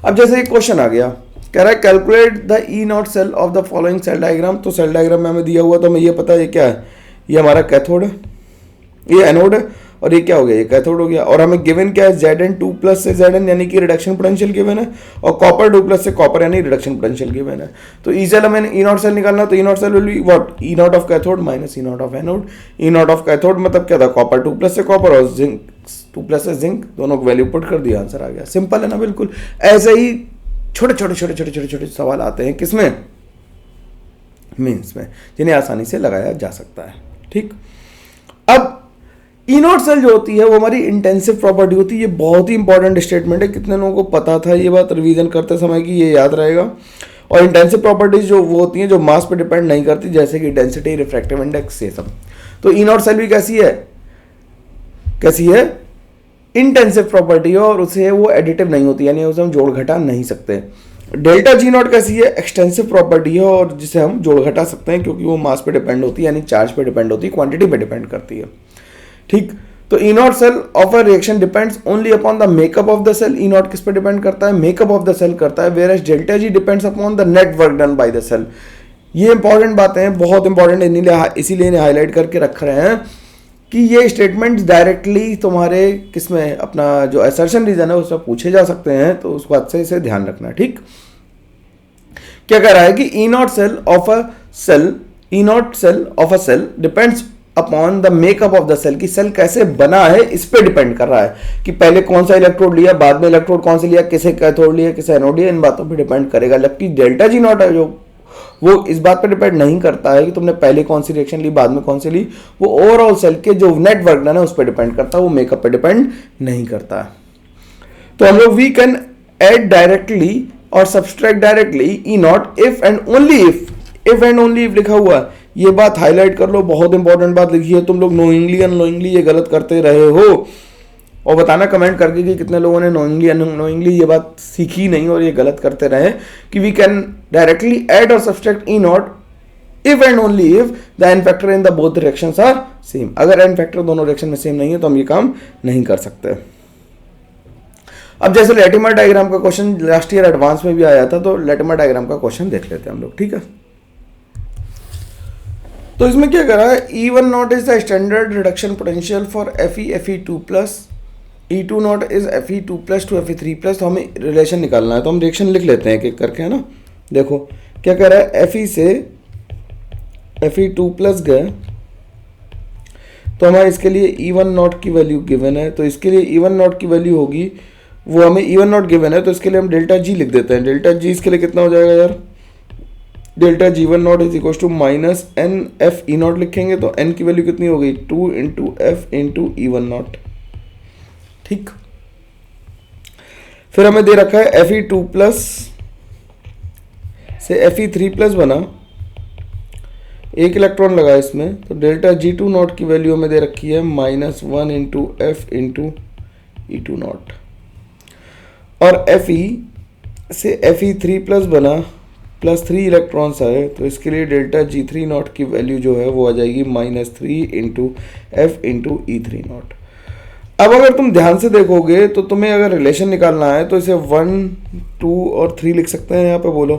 अब जैसे एक क्वेश्चन आ गया, कह रहा है calculate the E not cell of the following cell diagram. तो सेल डायग्राम में हमें दिया हुआ तो हमें ये पता है ये क्या है, ये हमारा कैथोड है, ये एनोड है और ये क्या हो गया, ये कैथोड हो गया। और हमें गिवन क्या है, Zn2 प्लस से Zn यानी कि रिडक्शन पोटेंशियल गिवन है, और कॉपर 2 प्लस से कॉपर यानी रिडक्शन पोटेंशियल गिवन है। तो ई सेल हमें ई नॉट सेल निकालना, तो E not cell will be what, E naught of cathode minus E naught of anode. E naught of cathode मतलब क्या था, कॉपर 2 प्लस से कॉपर और जिंक 2 प्लस से जिंक, दोनों को वैल्यू पुट कर दिया, आंसर आ गया। सिंपल है ना, बिल्कुल। ऐसे ही छोटे छोटे सवाल आते हैं किसमें, मीन्स में, जिन्हें आसानी से लगाया जा सकता है। ठीक, अब ई नॉट सेल जो होती है वो हमारी इंटेंसिव प्रॉपर्टी होती है। ये बहुत ही इंपॉर्टेंट स्टेटमेंट है, कितने लोगों को पता था ये बात रिवीजन करते समय कि ये याद रहेगा। और इंटेंसिव प्रॉपर्टीज जो वो होती हैं जो मास पे डिपेंड नहीं करती, जैसे कि डेंसिटी, रिफ्रैक्टिव इंडेक्स, ये सब। तो ई नॉट सेल भी कैसी है, इंटेंसिव प्रॉपर्टी है और उसे वो एडिटिव नहीं होती, यानी उसे हम जोड़ घटा नहीं सकते। डेल्टा जी नॉट कैसी है, एक्सटेंसिव प्रॉपर्टी है और जिसे हम जोड़ घटा सकते हैं क्योंकि वो मास पे डिपेंड होती है, यानी चार्ज पे डिपेंड होती है, क्वांटिटी पे डिपेंड करती है। ठीक, तो E not cell of a reaction depends only upon the makeup of the cell. E naught किस पे डिपेंड करता है, मेकअप ऑफ द सेल करता है, whereas delta G depends upon the net work done by the cell. ये important बातें हैं, बहुत इंपॉर्टेंट, इसीलिए इन्हें हाईलाइट करके रख रहे हैं कि ये स्टेटमेंट डायरेक्टली तुम्हारे किसमें, अपना जो असर्शन रीजन है उसमें पूछे जा सकते हैं, तो उस बात से इसे ध्यान रखना। ठीक, क्या कह रहा है कि E not cell of a cell depends upon the makeup of the cell, की सेल कैसे बना है इस पे डिपेंड कर रहा है कि पहले कौन सा इलेक्ट्रोड लिया, बाद में इलेक्ट्रोड कौन से लिया, किसे कैथोड लिया, किसे एनोड लिया, इन बातों पे डिपेंड करेगा। जबकि डेल्टा जी नॉट है जो वो इस बात पे डिपेंड नहीं करता है कि तुमने पहले कौन सी रिएक्शन ली, बाद में कौन सी ली, वो ओवरऑल सेल के जो नेट वर्क डन है उस पर डिपेंड करता है, वो मेकअप पे डिपेंड नहीं करता है। तो हम लोग वी कैन ऐड डायरेक्टली और subtract directly E not if and only if लिखा हुआ है, ये बात हाईलाइट कर लो, बहुत इंपॉर्टेंट बात लिखी है। तुम लोग नोइंगली अननोइंगली ये गलत करते रहे हो, और बताना कमेंट करके कि कितने लोगों ने नोइंगली अननोइंगली ये बात सीखी नहीं और ये गलत करते रहे, कि वी कैन डायरेक्टली ऐड और subtract E not if and only if the n factor in the both directions are same. अगर एन फैक्टर दोनों डायरेक्शन में सेम नहीं है तो हम ये काम नहीं कर सकते। अब जैसे लैटिमर डायग्राम का क्वेश्चन लास्ट ईयर एडवांस में भी आया था, तो लैटिमर डायग्राम का क्वेश्चन देख लेते हैं हम लोग। ठीक है, तो इसमें क्या कर रहा है, E1 not is the standard reduction potential for Fe2 plus, E2 not is Fe2 plus two Fe3 plus. तो हमें रिलेशन निकालना है, तो हम रिएक्शन लिख लेते हैं एक करके, है ना। देखो क्या कर रहा है, Fe से Fe2 प्लस गए तो हमारे इसके लिए E1 नॉट की वैल्यू गिवन है, तो इसके लिए E1 नॉट की वैल्यू होगी, वो हमें E1 नॉट गिवन है तो इसके लिए हम डेल्टा जी लिख देते हैं। डेल्टा जी इसके लिए कितना हो जाएगा यार, delta G1 not is equal to minus n F E not लिखेंगे तो n की वैल्यू कितनी हो गई, 2 into F into E1 not. ठीक, फिर हमें दे रखा है Fe2 प्लस से Fe3 प्लस बना, एक इलेक्ट्रॉन लगा इसमें, तो डेल्टा G2 नॉट की वैल्यू हमें दे रखी है -1 into F into E2 not, और Fe से Fe3 प्लस बना, +3 इलेक्ट्रॉन्स आए, तो इसके लिए डेल्टा G3 नॉट की वैल्यू जो है वो आ जाएगी -3 into F into E3 not. अब अगर तुम ध्यान से देखोगे तो तुम्हें अगर रिलेशन निकालना है तो इसे 1, 2 और 3 लिख सकते हैं। यहाँ पे बोलो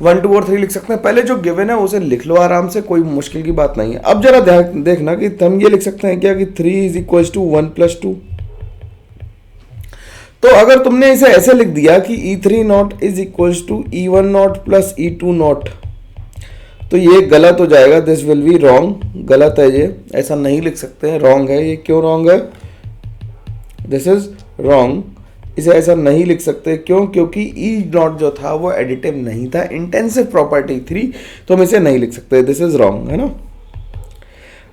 1 2 और 3 लिख सकते हैं। पहले जो गिवन है उसे लिख लो आराम से, कोई मुश्किल की बात नहीं है। अब जरा देखना कि हम ये लिख सकते हैं क्या कि 3 इज इक्वल टू 1 प्लस 2। तो अगर तुमने इसे ऐसे लिख दिया कि E3 not is equal to E1 not plus E2 not, तो ये गलत हो जाएगा, दिस विल बी रॉन्ग, गलत है ये, ऐसा नहीं लिख सकते हैं, रॉन्ग है ये। क्यों रॉन्ग है? दिस इज रॉन्ग, इसे ऐसा नहीं लिख सकते। क्यों? क्योंकि E नॉट जो था वो एडिटिव नहीं था, इंटेंसिव प्रॉपर्टी 3, तो हम इसे नहीं लिख सकते, दिस इज रॉन्ग, है ना।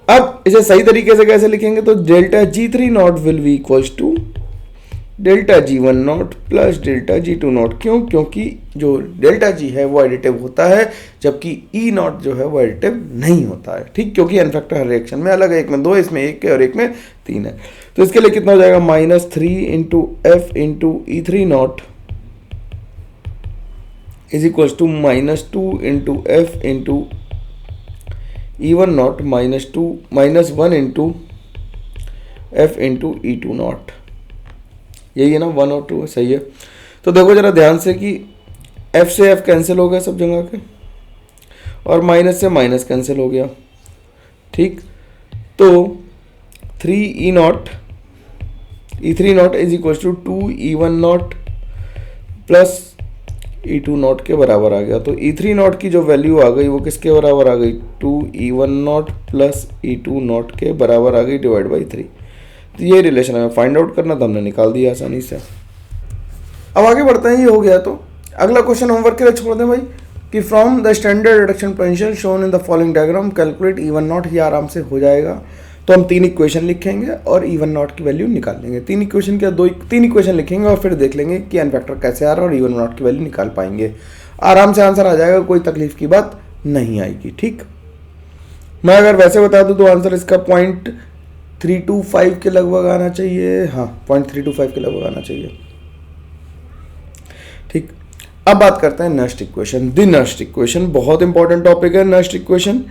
अब इसे सही तरीके से कैसे लिखेंगे? तो delta G3 not will be equals to delta G1 not plus delta G2 not. क्यों? क्योंकि जो डेल्टा G है वो एडिटिव होता है, जबकि E नॉट जो है वो एडिटिव नहीं होता है, ठीक। क्योंकि एन फैक्टर हर रिएक्शन में अलग है, एक में 2, इसमें 1 है और एक में 3 है। तो इसके लिए कितना हो जाएगा? -3 into F into E3 not is equals to -2 into F into E1 not -1 into F into E2 not. यही है ना, 1 और 2 सही है। तो देखो जरा ध्यान से कि f से f कैंसिल हो गया सब जगह के, और माइनस से माइनस कैंसिल हो गया, ठीक। तो 3 E3 not is equal to 2 E1 not plus E2 not के बराबर आ गया। तो E3 नॉट की जो वैल्यू आ गई वो किसके बराबर आ गई? 2 E1 not plus E2 not के बराबर आ गई, डिवाइड बाई 3। तो ये रिलेशन हमें फाइंड आउट करना था, हमने निकाल दिया आसानी से। अब आगे बढ़ते हैं, ये हो गया। तो अगला क्वेश्चन होमवर्क के लिए छोड़ दें भाई, कि from the standard reduction potential shown in the following diagram calculate E1 not. ये आराम से हो जाएगा। तो हम 3 इक्वेशन लिखेंगे और E1 नॉट की वैल्यू निकाल लेंगे। 3 इक्वेशन क्या 3 इक्वेशन लिखेंगे और फिर देख लेंगे कि एन फैक्टर कैसे आ रहा है और E1 नॉट की वैल्यू निकाल पाएंगे। आराम से आंसर आ जाएगा, कोई तकलीफ की बात नहीं आएगी, ठीक। मैं अगर वैसे बता दूं तो आंसर इसका 0.325 के लगभग आना चाहिए। हाँ, 0.325 के लगभग आना चाहिए, ठीक। अब बात करते हैं next equation. The next equation बहुत इंपॉर्टेंट टॉपिक है। नेक्स्ट इक्वेशन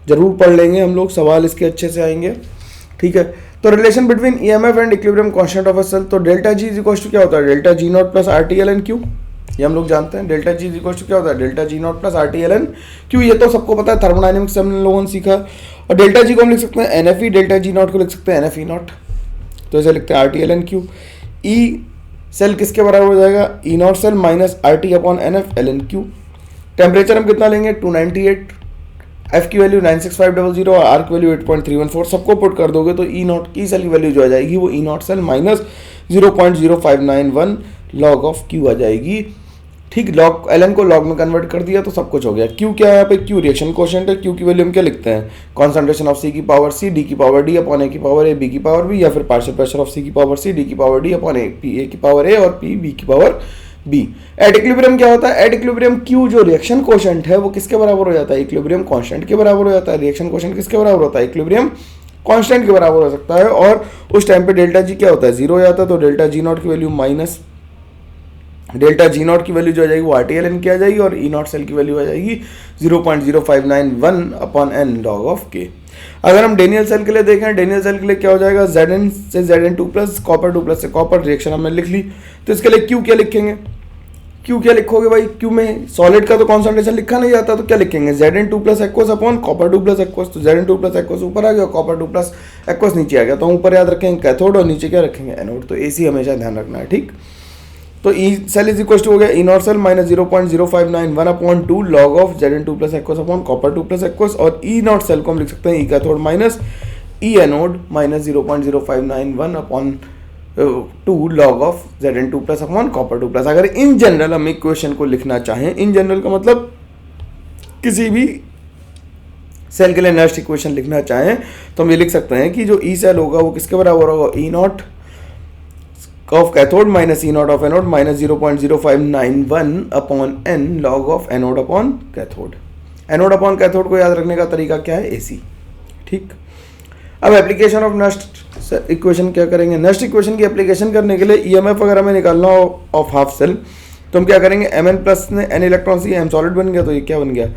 जरूर पढ़ लेंगे हम लोग, सवाल इसके अच्छे से आएंगे, ठीक है। तो relation between EMF and equilibrium constant of a cell. तो delta G is equal to क्या होता है? Delta G naught plus RT/LN/Q। ये हम लोग जानते हैं। Delta G is equal to क्या होता है? Delta G naught plus RT/LN/Q। ये तो सबको पता है, थर्मोडायनेमिक्स से हम लोगों ने सीखा। और डेल्टा G को हम लिख सकते हैं NFE, डेल्टा G नॉट को लिख सकते हैं NFE नॉट। तो इसे लिखते हैं RT/LN/Q। E सेल किसके बराबर हो जाएगा? E not cell minus RT/NF/LN/Q। Temperature हम कितना लेंगे? 298। F की वैल्यू 96500 और R की वैल्यू 8.314। सबको पुट कर दोगे तो E नॉट की सेल की वैल्यू जो आ जाएगी वो E not cell minus 0.0591 log of Q आ जाएगी, ठीक। लॉग LN को लॉग में कन्वर्ट कर दिया तो सब कुछ हो गया। Q क्या है यहाँ पे? Q रिएक्शन कोशेंट है। Q की वैल्यू हम क्या लिखते हैं? कॉन्सेंट्रेशन ऑफ C की पावर C, D की पावर D अपॉन A की पावर A, B की पावर B, या फिर पार्शियल प्रेशर ऑफ C की पावर C, D की power D upon A, P A की पावर A और P B की पावर B। एट इक्विलिब्रियम क्या होता है? एट इक्विलिब्रियम Q जो रिएक्शन कोशेंट है वो किसके बराबर हो जाता है? इक्विलिब्रियम कांस्टेंट के बराबर हो जाता है। रिएक्शन कोशेंट किसके बराबर होता है? इक्विलिब्रियम कांस्टेंट के बराबर हो सकता है। और उस टाइम पे डेल्टा G क्या होता है? 0 हो जाता है। तो डेल्टा G नॉट की value minus delta G not की वैल्यू जो आ जाएगी वो RT/LN की आ जाएगी, और E नॉट सेल की वैल्यू आ जाएगी 0.0591 upon N log of K। अगर हम डेनियल सेल के लिए देखें, डेनियल सेल के लिए क्या हो जाएगा? Zn से Zn2 प्लस कॉपर 2 प्लस से कॉपर, रिएक्शन हमने लिख ली। तो इसके लिए Q क्या लिखेंगे? Q क्या लिखोगे भाई? Q में सॉलिड का तो कॉन्सेंट्रेशन लिखा नहीं जाता, तो क्या लिखेंगे? Zn2 plus aqueous upon copper 2 plus aqueous. तो Zn2 प्लस एक्वस ऊपर आ गया, कॉपर 2 प्लस एक्वस नीचे आ गया। तो हम ऊपर याद रखेंगे कैथोड और नीचे क्या रखेंगे? एनोड। तो AC हमेशा ध्यान रखना है, ठीक। तो E cell is equal to हो गया E not cell minus 0.0591 upon 2 log of Zn2 plus aqueous upon copper 2 plus aqueous. और E नॉट सेल को हम लिख सकते हैं E cathode minus E anode minus 0.0591 upon 2 log of Zn2 plus upon copper 2 plus. अगर in general हम equation को लिखना चाहें, इन जनरल का मतलब किसी भी सेल के लिए नेक्स्ट इक्वेशन लिखना चाहें, तो हम ये लिख सकते हैं कि जो E सेल होगा वो किसके बराबर होगा? E not of cathode minus E not of anode minus 0.0591 upon N log of anode upon cathode. Anode upon cathode को याद रखने का तरीका क्या है? AC, ठीक। अब एप्लीकेशन ऑफ नेक्स्ट इक्वेशन क्या करेंगे? नेक्स्ट इक्वेशन की एप्लीकेशन करने के लिए EMF अगर हमें निकालना हो ऑफ हाफ सेल, तो हम क्या करेंगे? Mn प्लस ने N इलेक्ट्रॉन से M सॉलिड बन गया, तो ये क्या बन गया?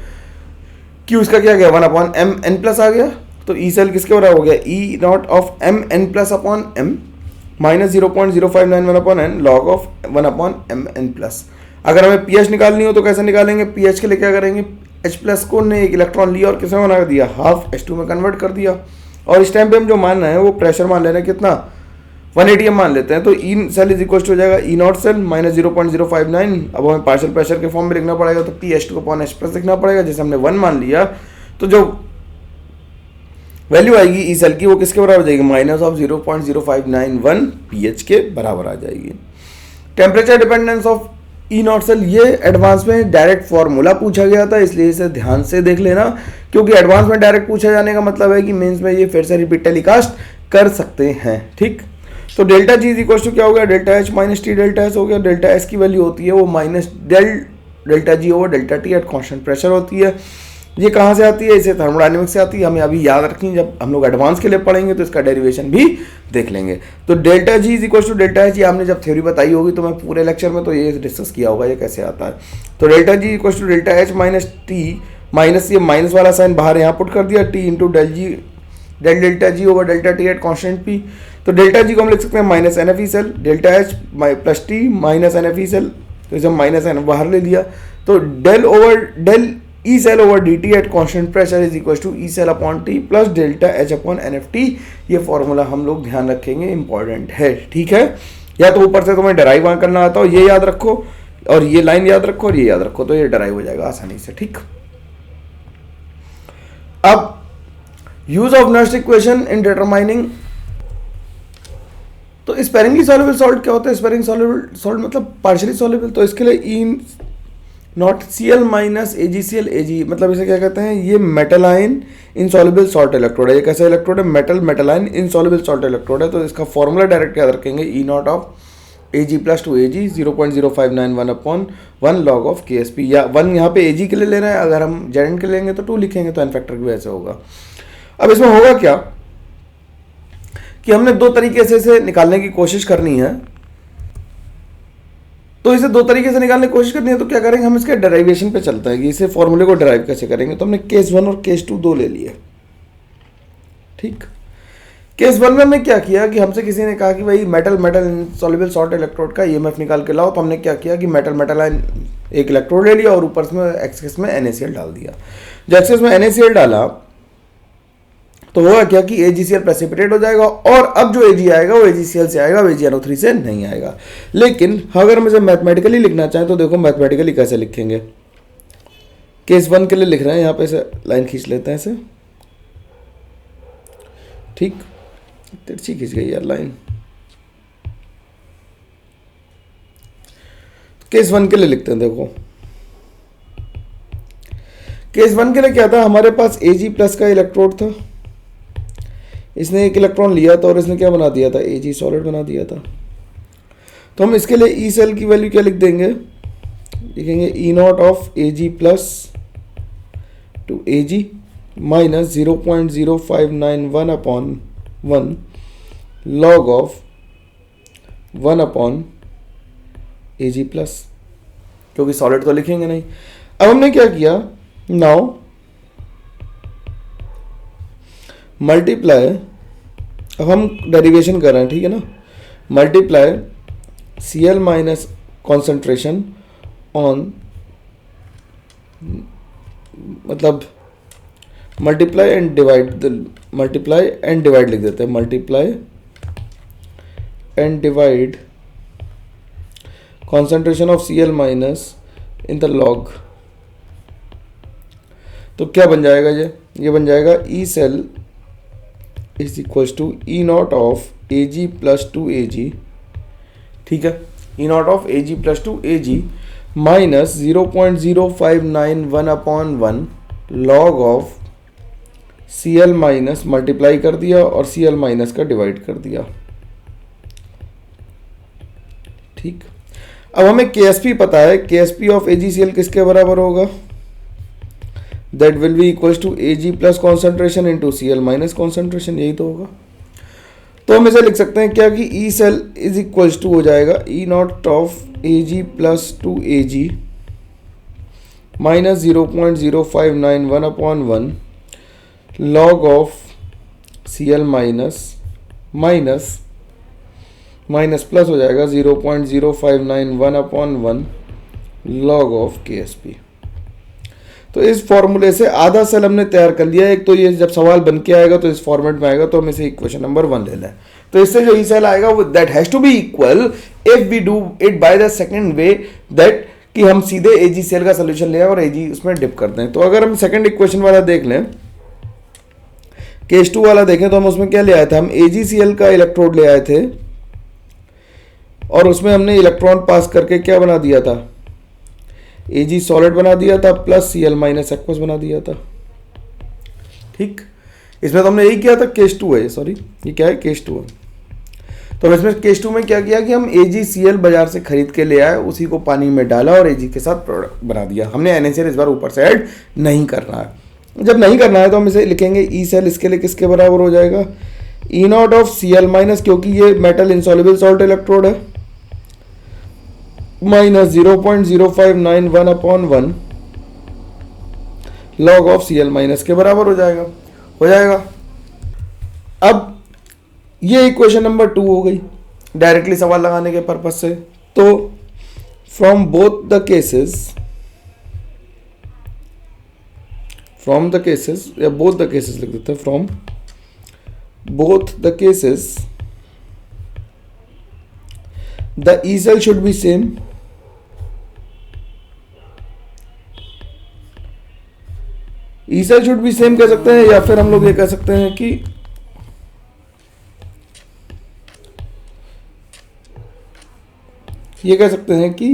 Q इसका क्या गया? 1 अपॉन Mn प्लस आ गया। तो E सेल किसके बराबर हो गया? E not of Mn plus upon M minus 0.0591 upon N log of 1 upon Mn plus. अगर हमें पीएच निकालनी हो तो कैसे निकालेंगे, पीएच के लिए क्या करेंगे, H प्लस को ने एक इलेक्ट्रॉन लिया और किसे बना दिया, हाफ H2 में कन्वर्ट कर दिया। और इस टाइम पे हम जो मान रहे हैं वो प्रेशर मान ले रहे हैं कितना, 180 मान लेते हैं। तो E cell is equal to हो जाएगा ई नॉट सेल माइनस 0.059। अब हमें पार्शियल प्रेशर के फॉर्म में लिखना पड़ेगा, तो P H2 upon H plus लिखना पड़ेगा, जैसे हमने 1 मान लिया। तो जो वैल्यू आएगी ई सेल की वो किसके बराबर आ जाएगी, माइनस ऑफ 0.0591 पीएच के बराबर आ जाएगी। Temperature dependence of E not cell, ये एडवांस में डायरेक्ट फॉर्मूला पूछा गया था, इसलिए इसे ध्यान से देख लेना, क्योंकि एडवांस में डायरेक्ट पूछा जाने का मतलब है कि मेंस में ये फिर से रिपीट टेलीकास्ट कर सकते हैं। ठीक, तो delta G is equal to क्या हो गया, delta H minus T delta S हो गया। डेल्टा एस की वैल्यू होती है वो minus delta G over delta T at constant pressure होती है। ये कहाँ से आती है, इसे थर्मोडायनेमिक्स से आती है, हमें अभी याद रखनी, जब हम लोग एडवांस के लिए पढ़ेंगे तो इसका डेरिवेशन भी देख लेंगे। तो delta G is equal to delta H, ये हमने जब थ्योरी बताई होगी तो मैं पूरे लेक्चर में तो ये डिस्कस किया होगा ये कैसे आता है। तो delta G equal to delta H minus T, minus ये माइनस वाला साइन बाहर यहाँ पुट कर दिया, T into del delta G over delta T at constant P. तो डेल्टा जी को हम लिख सकते हैं minus n F E cell, delta H plus T minus n F E cell, तो इसे माइनस एन बाहर ले लिया। तो del E cell over d T at constant pressure is equal to E cell upon T plus delta H upon n F T. ये formula हम लोग ध्यान रखेंगे, इंपॉर्टेंट है। ठीक है, या तो ऊपर से तुम्हें डराइव करना आता हो, ये याद रखो, और ये लाइन याद रखो और ये याद रखो, तो ये डराइव हो जाएगा आसानी से। ठीक, अब use of Nernst equation in determining, तो स्पेरिंगली सॉल्युबल सॉल्ट क्या होता है, स्पेरिंग सॉल्युबल सॉल्ट मतलब पार्शियली सॉल्युबल, तो इसके लिए E naught Cl minus AgCl Ag, मतलब इसे क्या कहते हैं, ये मेटलाइन इनसॉल्युबल सॉल्ट इलेक्ट्रोड है। ये कैसा इलेक्ट्रोड है, मेटलाइन इनसॉल्युबल सॉल्ट इलेक्ट्रोड है। तो इसका फॉर्मूला डायरेक्ट याद रखेंगे, E naught of Ag plus to Ag 0.0591 upon 1 log of KSP, या 1 यहाँ पे Ag के लिए ले रहे हैं, अगर हम Zn के लेंगे तो 2 लिखेंगे, तो एन फैक्टर भी ऐसे होगा। अब इसमें होगा क्या कि हमने दो तरीके से इसे निकालने की कोशिश करनी है, तो इसे दो तरीके से निकालने की कोशिश करनी है, तो क्या करेंगे हम इसके डेरिवेशन पे चलते हैं कि इसे फॉर्मूले को डेराइव कैसे करेंगे। तो हमने केस 1 और केस 2 दो ले लिए। ठीक, केस 1 में हमने क्या किया कि हमसे किसी ने कहा कि भाई मेटल इनसॉल्युबल सॉल्ट इलेक्ट्रोड का ईएमएफ निकाल के लाओ। तो हमने क्या किया कि मेटल एक इलेक्ट्रोड ले लिया और ऊपर में एक्सेस में NaCl डाल दिया। जब एक्सेस में NaCl डाला तो होगा क्या कि AgCl प्रेसिपिटेट हो जाएगा, और अब जो Ag आएगा वो AgCl से आएगा, AgNO3 से नहीं आएगा। लेकिन अगर हम इसे मैथमेटिकली लिखना चाहें तो देखो मैथमेटिकली कैसे लिखेंगे। केस 1 के लिए लिख रहे हैं, यहाँ पे से लाइन खींच लेते हैं इसे। ठीक, तिरछी खींच गई यार लाइन। केस 1 के लिए लिखते हैं, देखो केस 1 के लिए क्या था, हमारे पास Ag प्लस का इलेक्ट्रोड था, इसने एक इलेक्ट्रॉन लिया था और इसने क्या बना दिया था, Ag सॉलिड बना दिया था। तो हम इसके लिए ई सेल की वैल्यू क्या लिख देंगे, लिखेंगे E naught of Ag plus to Ag minus 0.0591 upon 1 log of 1 upon Ag plus, क्योंकि सॉलिड तो लिखेंगे नहीं। अब हमने क्या किया, नाउ मल्टीप्लाई, अब हम डेरिवेशन कर रहे हैं, ठीक है ना, multiply Cl minus concentration on, मतलब मल्टीप्लाई एंड डिवाइड लिख देते हैं, multiply and divide concentration of Cl minus in the log. तो क्या बन जाएगा, ये बन जाएगा E cell is equal to E naught of Ag plus to Ag, ठीक है, E naught of Ag plus to Ag minus 0.0591 upon 1 log of Cl minus, multiply कर दिया और Cl माइनस का डिवाइड कर दिया। ठीक, अब हमें KSP पता है, KSP ऑफ AgCl किसके बराबर होगा, that will be equal to Ag plus concentration into Cl minus concentration, यही तो होगा। तो हम इसे लिख सकते हैं क्या कि E cell is equal to हो जाएगा E naught of Ag plus to Ag minus 0.0591 upon 1 log of Cl minus plus हो जाएगा 0.0591 अपॉन 1 log ऑफ KSP। तो इस फॉर्मूले से आधा सेल हमने तैयार कर लिया। एक तो ये जब सवाल बन के आएगा तो इस फॉर्मेट में आएगा, तो हम इसे इक्वेशन नंबर 1 ले लें। तो इससे जो ई सेल आएगा वो that has to be equal if we do it by the second way, that कि हम सीधे एजी सेल का सोल्यूशन ले आए और एजी उसमें डिप कर दें। तो अगर हम सेकंड इक्वेशन वाला देख लें, केस 2 वाला देखें, तो हम उसमें क्या ले आए थे, हम AgCl का इलेक्ट्रोड ले आए थे और उसमें हमने इलेक्ट्रॉन पास करके क्या बना दिया था, Ag सॉलिड बना दिया था प्लस Cl माइनस एक्वस बना दिया था। ठीक, इसमें तो हमने यही किया था। केस 2 है, सॉरी ये क्या है, केस 2 है। तो इसमें केस 2 में क्या किया कि हम AgCl बाजार से खरीद के ले आए, उसी को पानी में डाला और Ag के साथ प्रोडक्ट बना दिया। हमने NaCl इस बार ऊपर से ऐड नहीं करना है। जब नहीं करना है तो हम इसे लिखेंगे ई सेल, इसके लिए किसके बराबर हो जाएगा, E naught of Cl minus, क्योंकि ये मेटल इंसॉल्युबल सॉल्ट इलेक्ट्रोड है, minus 0.0591 upon 1 log of Cl minus के बराबर हो जाएगा। अब ये इक्वेशन नंबर 2 हो गई डायरेक्टली सवाल लगाने के पर्पज से। तो फ्रॉम बोथ द केसेस या बोथ द केसेस लिख देते हैं, from both the cases the E cell should be same, E cell should be same कह सकते हैं, या फिर हम लोग ये कह सकते हैं कि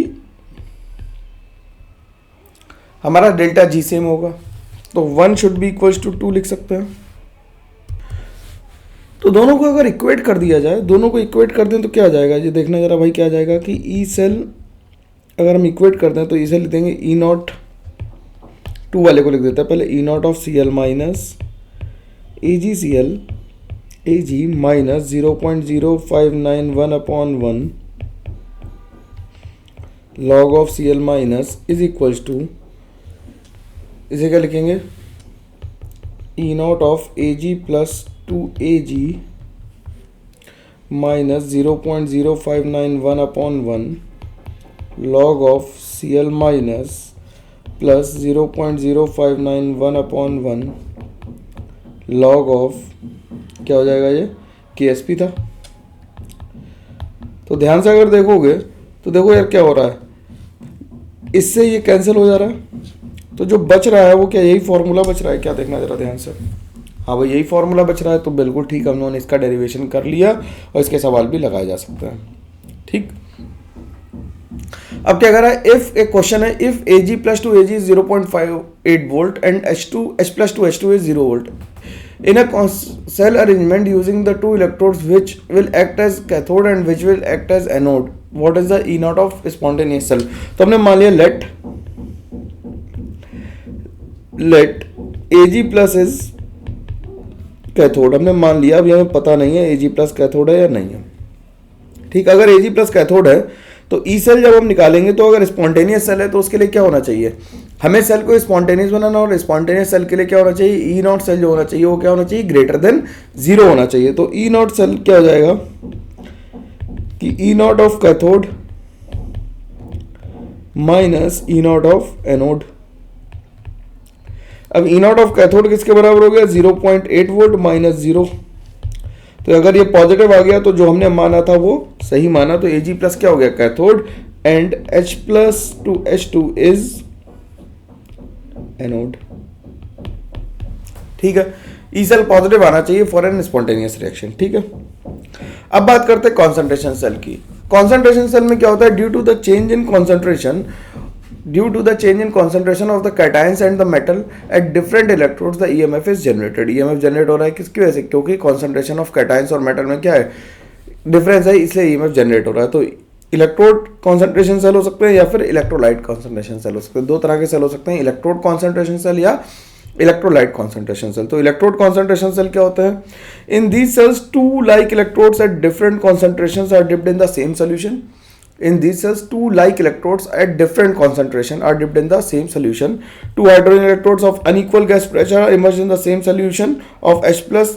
हमारा डेल्टा जी सेम होगा। तो 1 शुड बी इक्वल्स टू 2 लिख सकते हैं। तो दोनों को अगर इक्वेट कर दिया जाए, दोनों को इक्वेट कर दें तो क्या आ जाएगा, ये देखना जरा भाई, क्या आ जाएगा कि ई सेल अगर हम इक्वेट कर दें तो ई सेल लिख देंगे ई नॉट, 2 वाले को लिख देते हैं पहले, E naught of Cl minus AgCl Ag minus 0.0591 upon 1 log of Cl minus is equals to, इसे क्या लिखेंगे, E naught of Ag plus 2Ag minus 0.0591 upon 1 log of Cl minus plus 0.0591 upon 1 log of, क्या हो जाएगा, ये KSP था। तो ध्यान से अगर देखोगे तो देखो यार क्या हो रहा है, इससे ये कैंसिल हो जा रहा है, तो जो बच रहा है वो क्या, यही फॉर्मूला बच रहा है क्या, देखना जरा ध्यान से। हाँ भाई, यही फॉर्मूला बच रहा है, तो बिल्कुल ठीक, हम लोगों ने इसका डेरिवेशन कर लिया और इसके सवाल भी लगाए जा सकते हैं। ठीक, अब क्या कर रहा है, इफ एक क्वेश्चन है, if Ag plus 2Ag is 0.58 volt and H plus 2H2 is 0 volt in a cell arrangement using the 2 electrodes which will act as cathode and which will act as anode, what is the E naught of spontaneous cell। तो हमने मान लिया let Ag plus is cathode, हमने मान लिया। अभी हमें पता नहीं है Ag प्लस कैथोड है या नहीं है। ठीक, अगर Ag प्लस कैथोड है तो ई सेल जब हम निकालेंगे, तो अगर स्पॉन्टेनियस सेल है तो उसके लिए क्या होना चाहिए, हमें सेल को स्पॉन्टेनियस बनाना, और स्पॉन्टेनियस सेल के लिए क्या होना चाहिए, ई नॉट सेल जो होना चाहिए वो क्या होना चाहिए, ग्रेटर देन 0 होना चाहिए। तो ई नॉट सेल क्या हो जाएगा कि E naught of cathode minus E naught of anode. अब ई नॉट ऑफ कैथोड किसके बराबर हो गया, 0.8 वोल्ट माइनस 0। तो अगर ये पॉजिटिव आ गया तो जो हमने माना था वो सही माना, तो Ag प्लस क्या हो गया, cathode, and H plus 2H2 is anode. ठीक है, ई सेल पॉजिटिव आना चाहिए फॉर एन स्पॉन्टेनियस रिएक्शन। ठीक है, अब बात करते हैं कॉन्सेंट्रेशन सेल की। कॉन्सेंट्रेशन सेल में क्या होता है, due to the change in concentration of the cations and the metal at different electrodes, the EMF is generated। EMF generate हो रहा है किसकी वजह से, क्योंकि कॉन्सेंट्रेशन ऑफ कैटायंस और मेटल में क्या है, डिफरेंस है, इसलिए EMF जनरेट हो रहा है। तो इलेक्ट्रोड कॉन्सेंट्रेशन सेल हो सकते हैं या फिर इलेक्ट्रोलाइट कॉन्सेंट्रेशन सेल हो सकते हैं। 2 तरह के सेल हो सकते हैं, इलेक्ट्रोड कॉन्सेंट्रेशन सेल या इलेक्ट्रोलाइट कॉन्सेंट्रेशन सेल। तो इलेक्ट्रोड कॉन्सेंट्रेशन सेल क्या होते हैं, in these cells 2 like electrodes at different concentrations are dipped in the same solution। In these cells, 2 like electrodes at different concentration are dipped in the same solution। 2 hydrogen electrodes of unequal gas pressure are immersed in the same solution of H plus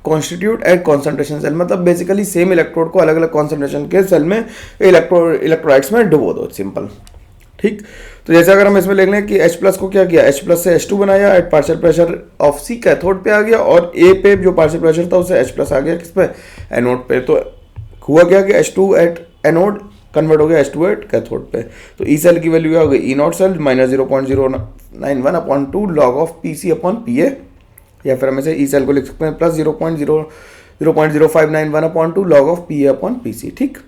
constitute at concentration cell। मतलब basically same electrode को अलग अलग concentration के cell में electrolytes में डुबो दो, simple. ठीक। तो जैसे अगर हम इसमें लिख लें कि H प्लस को क्या किया, H प्लस से H2 बनाया at partial pressure of C cathode पे आ गया, और A पे जो पार्शियल प्रेशर था उससे H प्लस आ गया किस पे, एनोड पे। तो हुआ क्या कि H2 एट एनोड कन्वर्ट हो गया H2 एट कैथोड पे। तो ई सेल की वैल्यू क्या हो गई, E not cell minus 0.091 upon 2 log of PC upon PA, या फिर हम इसे ई सेल को लिख सकते हैं plus 0.0591 upon 2 log of PA upon PC। ठीक।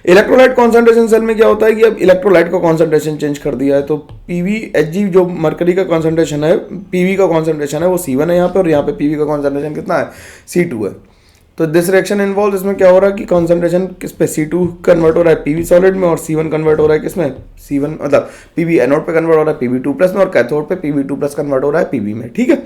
इलेक्ट्रोलाइट कॉन्सेंट्रेशन सेल में क्या होता है कि अब इलेक्ट्रोलाइट का कॉन्सेंट्रेशन चेंज कर दिया है, तो PvHg जो मरकरी का कॉन्सेंट्रेशन है, PV का कॉन्सेंट्रेशन है वो C1 है यहाँ पे, और यहाँ पे PV का कॉन्सेंट्रेशन कितना है, C2 है। तो दिस रिएक्शन इन्वॉल्व, इसमें क्या हो रहा है कि कॉन्सेंट्रेशन किस पे, C2 कन्वर्ट हो रहा है PV सॉलिड में, और C1 कन्वर्ट हो रहा है किसमें, C1 मतलब PV एनोड पे कन्वर्ट हो रहा है PV2 प्लस में, और कैथोड पे PV2 प्लस कन्वर्ट हो रहा है PV में। ठीक है,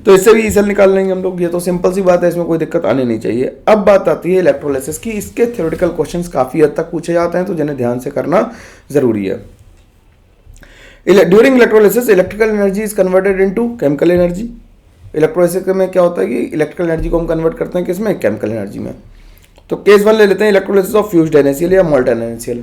तो इससे भी ई सेल निकाल लेंगे हम लोग, ये तो सिंपल सी बात है, इसमें कोई दिक्कत आनी नहीं चाहिए। अब बात आती है इलेक्ट्रोलाइसिस की। इसके थ्योरेटिकल क्वेश्चंस काफी हद तक पूछे जाते हैं, तो जिन्हें ध्यान से करना जरूरी है। During electrolysis electrical energy is converted into chemical energy. Electrolysis में क्या होता है कि इलेक्ट्रिकल एनर्जी को हम कन्वर्ट करते हैं किसमें, केमिकल एनर्जी में। तो केस 1 ले लेते हैं, इलेक्ट्रोलाइसिस ऑफ फ्यूज्ड NaCl या मोल्टन NaCl।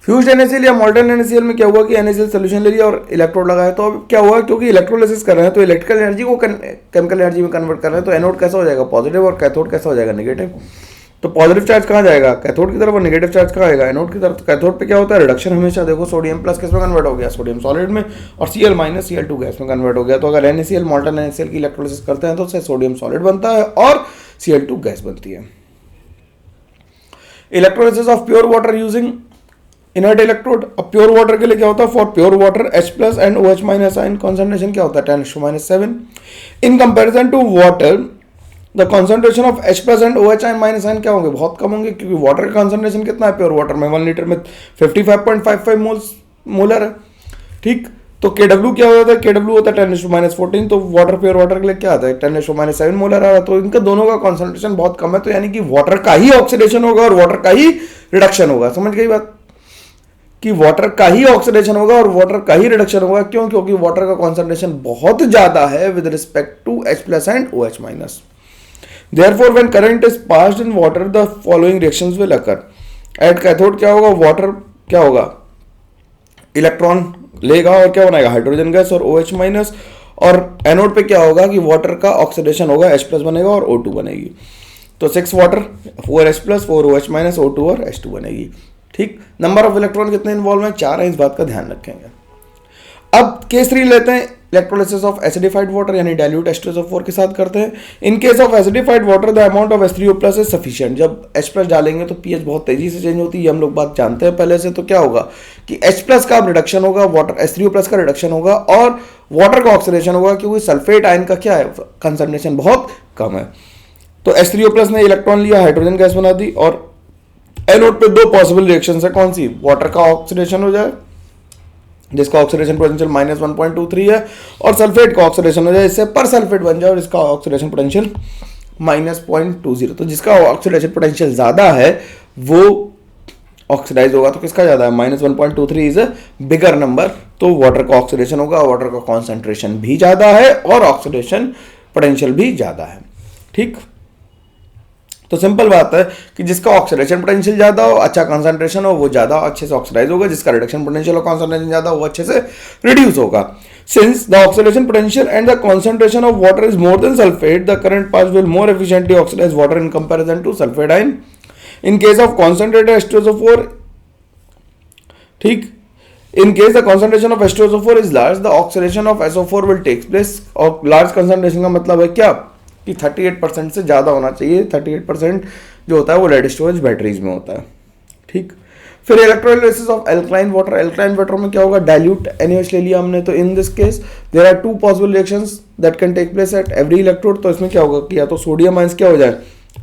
फ्यूज्ड NaCl या मोल्टन NaCl में क्या हुआ कि NaCl सोल्यूशन ले लिया और इलेक्ट्रोड लगाया, तो अब क्या हुआ, क्योंकि इलेक्ट्रोलाइसिस कर रहे हैं तो इलेक्ट्रिकल एनर्जी को केमिकल एनर्जी में कन्वर्ट कर रहे हैं, तो एनोड कैसा हो जाएगा, पॉजिटिव, और कैथोड कैसा हो जाएगा, नेगेटिव। तो पॉजिटिव चार्ज कहाँ जाएगा, कैथोड की तरफ, और नेगेटिव चार्ज कहाँ आएगा, एनोड की तरफ। कैथोड पे क्या होता है, रिडक्शन हमेशा, देखो सोडियम प्लस किस में कन्वर्ट हो गया, सोडियम सॉलिड में, और Cl माइनस Cl2 गैस में कन्वर्ट हो गया। तो अगर NaCl मोल्टन NaCl की इलेक्ट्रोलाइसिस करते हैं तो उससे सोडियम सॉलिड बनता है और Cl2 गैस बनती है। Electrolysis of pure water using inert electrode. अब प्योर वाटर के लिए क्या होता है, for pure water H plus and OH minus ion concentration क्या होता है, 10⁻⁷। In comparison to water the concentration of H plus and OH ion minus ion क्या होंगे, बहुत कम होंगे, क्योंकि वाटर का कॉन्सेंट्रेशन कितना है प्योर वाटर में, 1 लीटर में 55.55 मोलर है। ठीक। तो KW क्या होता है, KW होता है 10⁻14, तो वाटर प्योर वाटर के लिए क्या आता है 10⁻7 मोलर आ रहा है। तो इनका दोनों का कॉन्सेंट्रेशन बहुत कम है, तो यानी कि वाटर का ही ऑक्सीडेशन होगा और वाटर का ही रिडक्शन होगा। समझ गई बात, कि वाटर का ही ऑक्सीडेशन होगा और वाटर का ही रिडक्शन होगा। क्यों, क्योंकि वाटर का कॉन्सेंट्रेशन बहुत ज्यादा है with respect to H plus and OH minus. Therefore, when current is passed in water, the following reactions will occur. At cathode क्या होगा, वाटर क्या होगा, इलेक्ट्रॉन लेगा और क्या बनाएगा, हाइड्रोजन गैस और OH माइनस। और एनोड पे क्या होगा कि वाटर का ऑक्सीडेशन होगा, H प्लस बनेगा और O2 बनेगी। तो 6 water, 4 H plus, 4 OH minus, O2 और H2 बनेगी। ठीक। नंबर ऑफ इलेक्ट्रॉन कितने इन्वॉल्व हैं, 4 है, इस बात का ध्यान रखेंगे। अब केस 3 लेते हैं, इलेक्ट्रोलाइसिस ऑफ एसिडिफाइड वाटर यानी डाइल्यूट H2SO4 के साथ करते हैं। इन case of acidified water the amount of H3O plus is sufficient. जब H प्लस डालेंगे तो pH बहुत तेजी से चेंज होती है, हम लोग बात जानते हैं पहले से। तो क्या होगा कि H प्लस का रिडक्शन होगा, वाटर H3O प्लस का रिडक्शन होगा, और वाटर का ऑक्सीडेशन होगा, क्योंकि सल्फेट आयन का क्या है, कंसंट्रेशन बहुत कम है। तो H3O प्लस ने इलेक्ट्रॉन लिया, हाइड्रोजन गैस बना दी, और एनोड पे 2 पॉसिबल रिएक्शन है, कौन सी, वाटर का ऑक्सीडेशन हो जाए जिसका ऑक्सीडेशन पोटेंशियल -1.23 है, और सल्फेट का ऑक्सीडेशन हो जाए इससे पर सल्फेट बन जाए और इसका ऑक्सीडेशन पोटेंशियल -0.20। तो जिसका ऑक्सीडेशन पोटेंशियल ज्यादा है वो ऑक्सीडाइज होगा। तो किसका ज्यादा है, -1.23 इज अ बिगर नंबर, तो वाटर का ऑक्सीडेशन होगा, वाटर का कॉन्सेंट्रेशन भी ज्यादा है और ऑक्सीडेशन पोटेंशियल भी ज्यादा है। ठीक। तो सिंपल बात है कि जिसका ऑक्सीडेशन पोटेंशियल ज्यादा हो, अच्छा कंसंट्रेशन हो, वो ज्यादा अच्छे से ऑक्सीडाइज होगा, जिसका रिडक्शन पोटेंशियल और कंसंट्रेशन ज्यादा हो, वो अच्छे से रिड्यूस होगा। Since the oxidation potential and the concentration of water is more than sulphate, the current pass will more efficiently oxidise water in comparison to sulphate ion. In case of concentrated H2SO4, ठीक, in case the concentration of H2SO4 is large, the oxidation of SO4 will take place। और large concentration का मतलब है क्या कि 38% से ज्यादा होना चाहिए। 38% जो होता है वो लेड स्टोरेज बैटरीज में होता है। ठीक। फिर electrolysis of alkaline water. Alkaline water में क्या होगा, डाइल्यूट NaOH ले लिया हमने, तो in this case there are 2 possible reactions that can take place at every electrode. तो इसमें क्या होगा कि या तो सोडियम आयंस क्या हो जाए,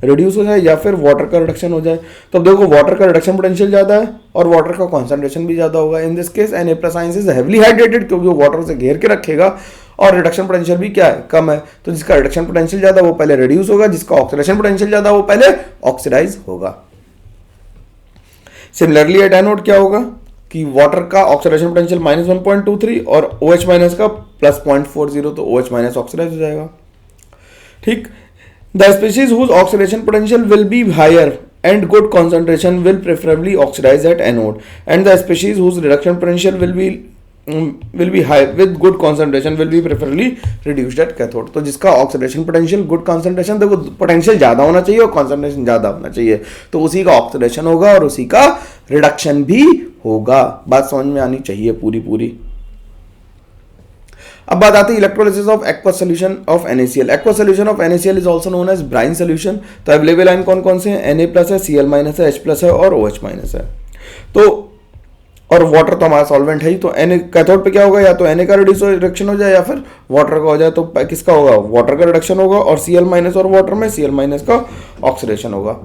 रिड्यूस हो जाए, या फिर वाटर का रिडक्शन हो जाए। तो अब देखो वाटर का रिडक्शन पोटेंशियल ज्यादा है और वाटर का कॉन्सेंट्रेशन भी ज्यादा होगा। इन this case Na+ ions is heavily hydrated, क्योंकि वो वाटर से घेर के रखेगा और रिडक्शन पोटेंशियल भी क्या है, कम है। तो जिसका रिडक्शन पोटेंशियल ज्यादा वो पहले रिड्यूस होगा, जिसका ऑक्सीडेशन पोटेंशियल ज्यादा वो पहले ऑक्सीडाइज होगा। सिमिलरली एट एनोड क्या होगा कि वाटर का ऑक्सीडेशन पोटेंशियल -1.23 और OH माइनस का +0.40, तो OH माइनस ऑक्सीडाइज हो जाएगा। ठीक। The species whose oxidation potential will be higher and good concentration will preferably oxidize at anode, and the species whose reduction potential will be high with good concentration will be preferably reduced at cathode। तो जिसका oxidation potential good concentration, देखो potential ज्यादा होना चाहिए और concentration ज्यादा होना चाहिए, तो उसी का ऑक्सीडेशन होगा और उसी का रिडक्शन भी होगा। बात समझ में आनी चाहिए पूरी। अब बात आती है electrolysis of aqua solution of NaCl। Aqua solution of NaCl is also known as brine solution. तो अवेलेबल आयन कौन कौन से हैं? Na+ है, Cl- है, H+ है और OH- है। तो और वाटर तो हमारा सॉल्वेंट है ही, तो Na कैथोड पे क्या होगा, या तो Na का रिडक्शन हो जाए या फिर वाटर का हो जाए, तो किसका होगा? वाटर का रिडक्शन होगा, और Cl- और वाटर में Cl- का ऑक्सीडेशन होगा।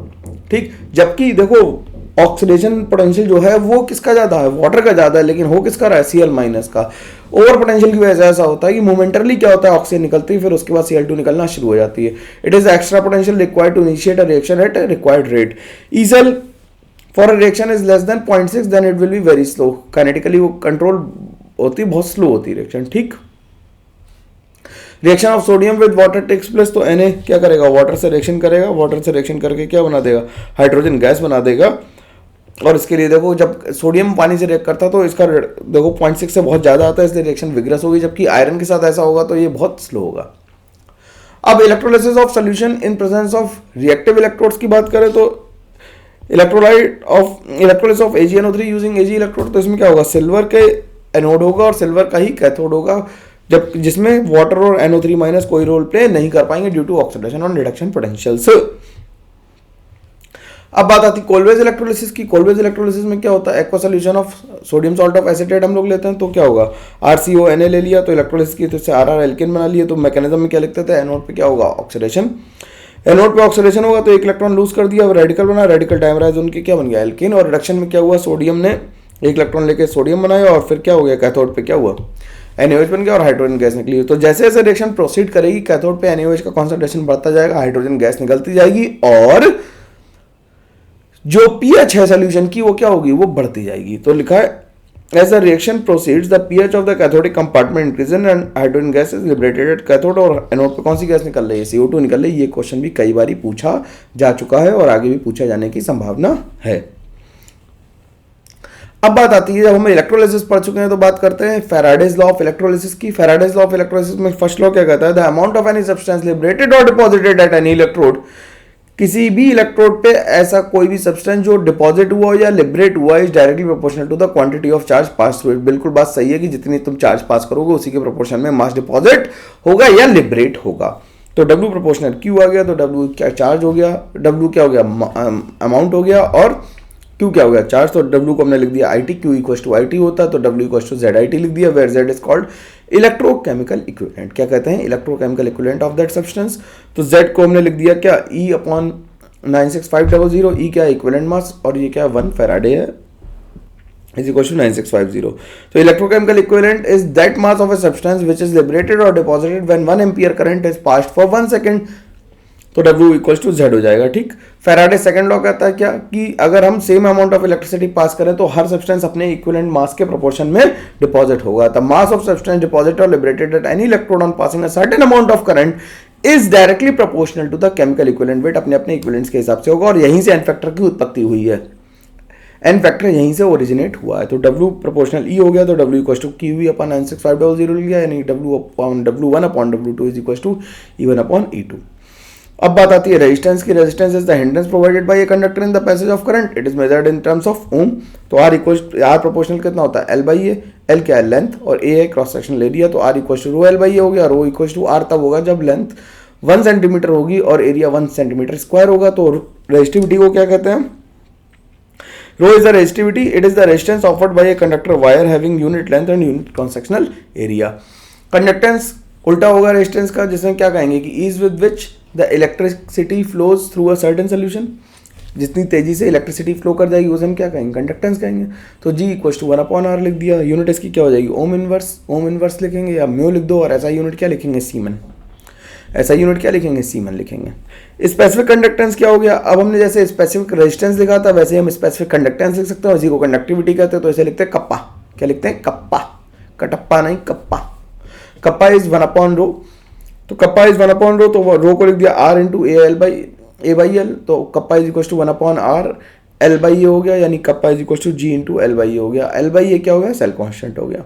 ठीक, जबकि देखो ऑक्सीडेशन पोटेंशियल जो है वो किसका ज्यादा है? वाटर का ज्यादा है, लेकिन हो किसका रहा है? Cl- का। ओवर पोटेंशियल की वजह से ऐसा होता है कि मोमेंटरली क्या होता है, ऑक्सीजन निकलती है, फिर उसके बाद Cl2 निकलना शुरू हो जाती है। It is extra potential required to initiate a reaction at required rate. E cell for a reaction is less than 0.6 then it will be very slow. Kinetically वो कंट्रोल होती है, बहुत स्लो होती है रिएक्शन। ठीक, reaction of sodium with water takes place. तो Na क्या करेगा? वाटर से रिएक्शन करेगा, वाटर से रिएक्शन करके क्या बना देगा? हाइड्रोजन गैस बना देगा। और इसके लिए देखो, जब सोडियम पानी से रिएक्ट करता है तो इसका देखो 0.6 से बहुत ज्यादा आता है, इसलिए रिएक्शन विग्रस होगी, जबकि आयरन के साथ ऐसा होगा तो ये बहुत स्लो होगा। अब electrolysis of solution in presence of reactive electrodes की बात करें तो electrolysis of AgNO3 using Ag electrode. तो इसमें क्या होगा? सिल्वर के एनोड होगा और सिल्वर का ही कैथोड होगा, जब जिसमें वाटर और NO3- कोई रोल प्ले नहीं कर पाएंगे ड्यू टू ऑक्सीडेशन और रिडक्शन पोटेंशियल्स। अब बात आती है कोलवेज इलेक्ट्रोलिसिस की। कोलवेज इलेक्ट्रोलिसिस में क्या होता है? Aqua solution of sodium salt of acetate हम लोग लेते हैं, तो क्या होगा? RCONa ले लिया, तो इलेक्ट्रोलिसिस की तो RR एल्केन बना लिया। तो मैकेनिज्म में क्या लिखते थे? एनोड पे क्या होगा? ऑक्सीडेशन। एनोड पे ऑक्सीडेशन होगा तो एक इलेक्ट्रॉन लूज कर दिया, रेडिकल बना, रेडिकल डायमराइज उनके क्या बन गया? एल्केन। और रिडक्शन में क्या हुआ? सोडियम ने एक इलेक्ट्रॉन लेके सोडियम बनाया और फिर क्या हो गया? कैथोड पे क्या हुआ? NaOH बन गया और हाइड्रोजन गैस निकली। तो जैसे जैसे रिएक्शन प्रोसीड करेगी, कैथोड पे NaOH का कॉन्सेंट्रेशन बढ़ता जाएगा, हाइड्रोजन गैस निकलती जाएगी, और जो pH है सोल्यूशन की वो क्या होगी? वो बढ़ती जाएगी। तो लिखा है as the reaction proceeds the pH of the cathodic compartment increases and hydrogen gas is liberated at cathode. और एनोड पे कौन सी गैस निकल रही है? CO2 निकल रही है। ये क्वेश्चन भी कई बार पूछा जा चुका है और आगे भी पूछा जाने की संभावना है। अब बात आती है, जब हम इलेक्ट्रोलिसिस पढ़ चुके हैं तो बात करते हैं फैराडेज लॉ ऑफ इलेक्ट्रोलिसिस की। फैराडेज लॉ ऑफ इलेक्ट्रोलिसिस में फर्स्ट लॉ क्या कहता है? The amount of any substance liberated और डिपॉजिटेड एट एनी इलेक्ट्रोड। किसी भी इलेक्ट्रोड पे ऐसा कोई भी सब्सटेंस जो डिपॉजिट हुआ या लिबरेट हुआ is directly proportional to the quantity of charge pass through it. बिल्कुल बात सही है कि जितनी तुम चार्ज पास करोगे उसी के प्रोपोर्शन में मास डिपॉजिट होगा या लिबरेट होगा। तो W प्रोपोर्शनल Q आ गया, तो W क्या चार्ज हो गया, W क्या हो गया? अमाउंट हो गया, और Q क्या हो गया? चार्ज। तो W को हमने लिख दिया IT, Q equal to IT होता है, तो W इक्वल टू ZIT लिख दिया, where Z is called electrochemical equivalent. क्या कहते हैं? Electrochemical equivalent of that substance. तो Z को हमने लिख दिया क्या? E/96500। E क्या है? इक्विवेलेंट मास, और ये क्या 1 फैराडे है, is equal to 9650. So electrochemical equivalent is that mass of a substance which is liberated or deposited when 1 ampere current is passed for 1 second. तो W इक्वल टू Z हो जाएगा। ठीक, Faraday second law कहता है क्या? कि अगर हम same amount of electricity pass करें तो हर सब्सटेंस अपने इक्विवेलेंट मास के प्रोपोर्शन में डिपॉजिट होगा। The mass of substance deposit और liberated at any electrode on passing a certain amount of current is directly proportional to the chemical equivalent weight. अपने अपने equivalents के हिसाब से होगा, और यहीं से एन फैक्टर की उत्पत्ति हुई है। एन फैक्टर यहीं से ओरिजिनेट हुआ है। तो W प्रोपोर्शनल E हो गया, तो W इक्वल टू QE/96500 लिख लिया, यानी W1/W2 is equal to E1/E2। अब बात आती है रेजिस्टेंस की। Resistance is the hindrance provided by a conductor in the passage of current. It is measured in terms of ohm. तो R प्रोपोर्शनल कितना होता है? L/A। L क्या है? लेंथ, और A है क्रॉस सेक्शन एरिया, तो R इक्वल टू ρL/A हो गया। रो इक्वल टू R तब होगा जब लेंथ 1 सेंटीमीटर होगी और एरिया 1 सेंटीमीटर स्क्वायर होगा। तो रेजिस्टिविटी को क्या कहते हैं? Rho is the resistivity. It is the resistance offered by a conductor wire having unit length and unit cross-sectional area. Conductance उल्टा होगा रेजिस्टेंस का, जिसमें क्या कहेंगे कि ease with which the electricity flows through a certain solution. जितनी तेजी से इलेक्ट्रिसिटी फ्लो कर जाएगी उसे हम क्या कहेंगे? कंडक्टेंस कहेंगे। तो G इक्वल टू 1/R लिख दिया। यूनिट इसकी क्या हो जाएगी? ओम इनवर्स लिखेंगे, या म्यू लिख दो, और ऐसा यूनिट क्या लिखेंगे? सीमन। ऐसा यूनिट क्या लिखेंगे? सीमन लिखेंगे। स्पेसिफिक कंडक्टेंस क्या हो गया? अब हमने जैसे स्पेसिफिक रेजिस्टेंस लिखा था वैसे हम स्पेसिफिक कंडक्टेंस लिख सकते हैं। इसी को कंडक्टिविटी कहते हैं, तो इसे लिखते हैं कप्पा। क्या लिखते हैं? कप्पा। कटप्पा नहीं, कप्पा। Kappa is 1/रो। तो कप्पा इज 1/रो, तो रो को लिख दिया R into AL by A by L, तो kappa is equal to 1/r L by A हो गया, यानी kappa is equal to G into L by A हो गया। एल बाई ए क्या हो गया, सेल कॉन्स्टेंट हो गया।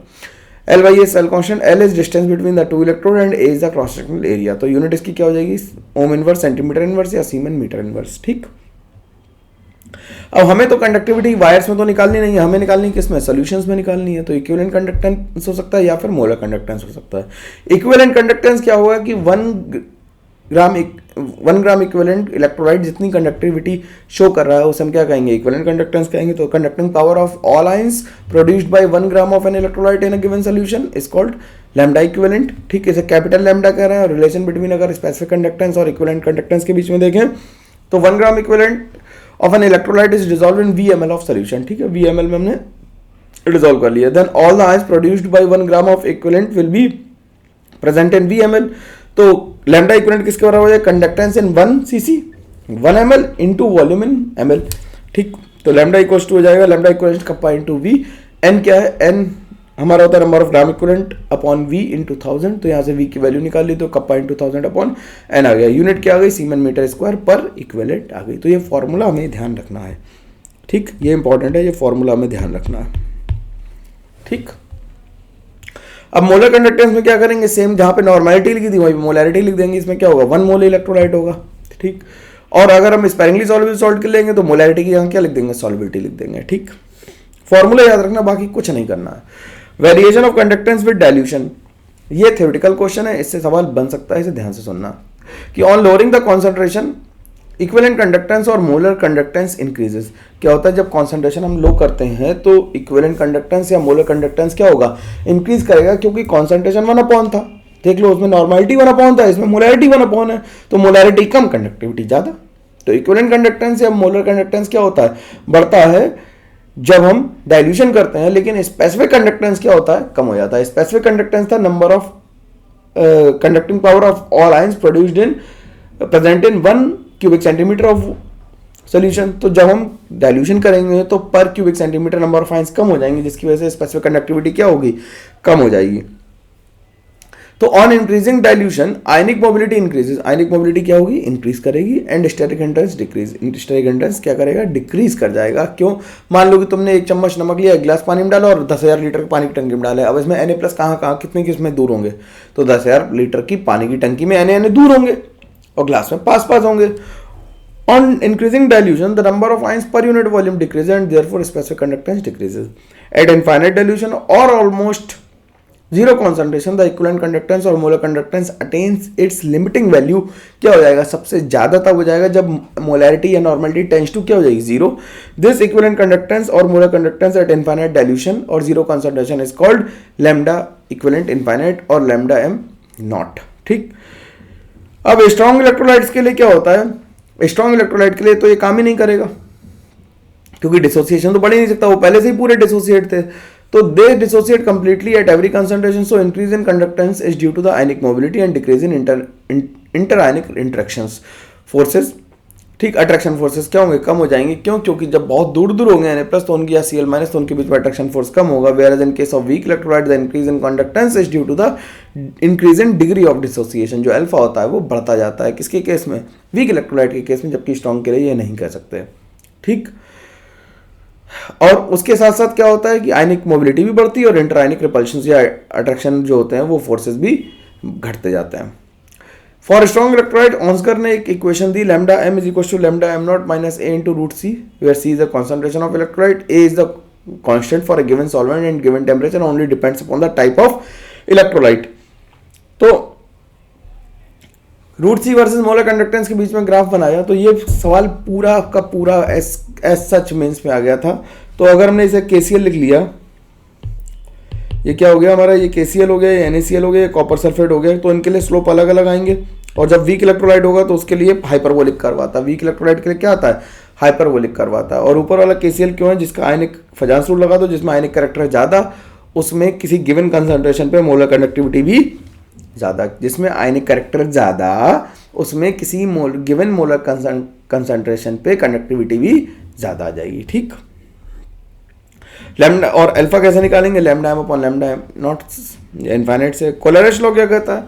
L by A cell constant, L is distance between the two electrode and A is the cross sectional area. तो unit इसकी क्या हो जाएगी, ओम इनवर्स, सेंटीमीटर इनवर्स या सीमेन मीटर इनवर्स। ठीक, अब हमें तो कंडक्टिविटी वायर्स में तो निकालनी नहीं है, हमें निकालनी है किसमें, सॉल्यूशंस में निकालनी है। तो इक्विवेलेंट कंडक्टेंस हो सकता है या फिर मोलर कंडक्टेंस हो सकता है। इक्विवेलेंट कंडक्टेंस क्या होगा कि 1 ग्राम इक्विवेलेंट इलेक्ट्रोलाइट जितनी कंडक्टिविटी शो कर रहा है उसे हम क्या कहेंगे, इक्विवेलेंट कंडक्टेंस कहेंगे। तो conducting power of all ions produced by 1 gram of an electrolyte in a given solution is called lambda equivalent. ठीक है, इसे कैपिटल लैम्डा कह रहे हैं। और रिलेशन बिटवीन अगर स्पेसिफिक कंडक्टेंस और इक्विवेलेंट कंडक्टेंस के बीच में देखें तो 1 gram equivalent of an electrolyte is dissolved in VmL of solution। ठीक है, VmL में हमने डिसॉल्व कर लिया। Then all the ions produced by 1 gram of equivalent will be present in VmL। तो lambda equivalent किसके बराबर हो जाए, कंडक्टेंस इन 1 cc 1 ml इंटू वॉल्यूम इन ml। ठीक, तो lambda इक्वल्स टू हो जाएगा lambda equivalent kappa into V। n क्या है, n हमारा होता है number of gram equivalent upon V into 1000। तो यहाँ से V की वैल्यू निकाल ली तो कप्पा इंटू 1000 अपॉन n आ गया। यूनिट क्या आ गई, सीमेन मीटर स्क्वायर पर इक्विवेलेंट आ गई। तो ये फॉर्मूला हमें ध्यान रखना है। ठीक, ये इंपॉर्टेंट है, ये फॉर्मूला हमें ध्यान रखना है। ठीक, अब मोलर कंडक्टेंस में क्या करेंगे, सेम जहाँ पे नॉर्मेलिटी लिखी थी वहीं पे मोलैरिटी लिख देंगे। इसमें क्या होगा, 1 मोल इलेक्ट्रोलाइट होगा। ठीक, और अगर हम स्पेरिंगली सॉल्युबल सॉल्ट कर लेंगे तो मोलैरिटी की जगह क्या लिख देंगे, सॉल्युबिलिटी लिख देंगे। ठीक, फॉर्मूला याद रखना, बाकी कुछ नहीं करना है। Variation of conductance with dilution, ये थ्योरेटिकल क्वेश्चन है, इससे सवाल बन सकता है, इसे ध्यान से सुनना। कि on lowering the concentration equivalent conductance और मोलर कंडक्टेंस इंक्रीजेस। क्या होता है, जब कॉन्सेंट्रेशन हम लो करते हैं तो इक्विवेलेंट कंडक्टेंस या मोलर कंडक्टेंस क्या होगा, इंक्रीज करेगा, क्योंकि कॉन्सेंट्रेशन 1/था। देख लो, उसमें नॉर्मलिटी 1/था था, इसमें मोलैरिटी 1/है। तो मोलैरिटी कम, कंडक्टिविटी ज़्यादा। तो इक्विवेलेंट कंडक्टेंस या मोलर कंडक्टेंस क्या होता है, बढ़ता है जब हम डाइल्यूशन करते हैं। लेकिन स्पेसिफिक कंडक्टेंस क्या होता है, कम हो जाता है। स्पेसिफिक कंडक्टेंस था number of conducting power of all ions produced in present in 1 cubic centimetre of solution. तो जब हम डाइल्यूशन करेंगे तो per cubic centimetre number of ions कम हो जाएंगे, जिसकी वजह से स्पेसिफिक कंडक्टिविटी क्या होगी, कम हो जाएगी। तो on increasing dilution ionic mobility increases. Ionic mobility क्या होगी, इंक्रीज करेगी। And steric hindrance decrease. Steric hindrance क्या करेगा, डिक्रीज कर जाएगा। क्यों, मान लो कि तुमने 1 चम्मच नमक लिया, 1 गिलास पानी में डाला और 10,000 लीटर पानी की टंकी में डाला है। अब इसमें Na+ कहाँ कितने किसमें दूर होंगे, तो 10,000 लीटर की पानी की टंकी में Na दूर होंगे और ग्लास में पास होंगे। On increasing dilution, the number of ions per unit volume decreases and therefore specific conductance decreases. At infinite dilution or almost zero concentration, the equivalent conductance or molar conductance attains its limiting value। क्या हो जाएगा, सबसे ज़्यादा तब हो जाएगा जब molarity या normality tends to क्या हो जाएगी, zero। This equivalent conductance or molar conductance at infinite dilution or zero concentration is called lambda equivalent infinite और lambda m naught। ठीक, अब स्ट्रॉन्ग इलेक्ट्रोलाइट्स के लिए क्या होता है, स्ट्रॉन्ग इलेक्ट्रोलाइट के लिए तो ये काम ही नहीं करेगा, क्योंकि डिसोसिएशन तो बढ़ ही नहीं सकता, वो पहले से ही पूरे डिसोसिएट थे। तो they dissociate completely at every concentration. So increase in conductance is due to the ionic mobility and decrease in inter ionic interactions forces. ठीक, अट्रैक्शन फोर्सेस क्या होंगे, कम हो जाएंगे। क्यों, क्योंकि जब बहुत दूर दूर होंगे Na+ तो उनकी या Cl- तो उनके बीच में अट्रैक्शन फोर्स कम होगा। Where in case of weak electrolyte the increase in conductance is due to the increase in degree of dissociation. जो अल्फा होता है वो बढ़ता जाता है, किसके केस में, वीक इलेक्ट्रोलाइट के केस में, जबकि स्ट्रॉन्ग के लिए ये नहीं कह सकते। ठीक, और उसके साथ साथ क्या होता है कि आयनिक मोबिलिटी भी बढ़ती है और इंटर आयनिक रिपल्शन या अट्रैक्शन जो होते हैं वो फोर्सेस भी घटते जाते हैं। फॉर स्ट्रॉन्ग इलेक्ट्रोलाइट ऑन्सकर ने एक इक्वेशन दी, lambda m is equal to lambda m naught minus a into root C, where c is the concentration of electrolyte, a is the constant for a given solvent and given temperature, only depends upon the type of electrolyte. तो root C versus molar conductance के बीच में graph बनाया, तो ये सवाल पूरा का पूरा एस सच मीन्स में आ गया था। तो अगर हमने इसे KCl लिख लिया, ये क्या हो गया हमारा, ये KCl हो गया, ये NaCl हो गया, ये कॉपर सल्फेट हो गया। तो इनके लिए स्लोप अलग अलग आएंगे। और जब वीक इलेक्ट्रोलाइट होगा तो उसके लिए हाइपरबोलिक कर्व आता है। वीक इलेक्ट्रोलाइट के लिए क्या आता है, हाइपरबोलिक कर्व आता है। और ऊपर वाला KCl क्यों है, जिसका आयनिक फजांस रूल लगा दो, जिसमें आयनिक कैरेक्टर ज़्यादा, उसमें किसी गिवन कंसंट्रेशन पे मोलर कंडक्टिविटी भी ज़्यादा। जिसमें आयनिक कैरेक्टर ज़्यादा उसमें किसी गिवन मोलर कंसंट्रेशन पे कंडक्टिविटी भी ज़्यादा आ जाएगी। ठीक, लैम्डा और अल्फा कैसे निकालेंगे, lambda m upon lambda m not infinite से। कोलरिश लॉ क्या कहता है,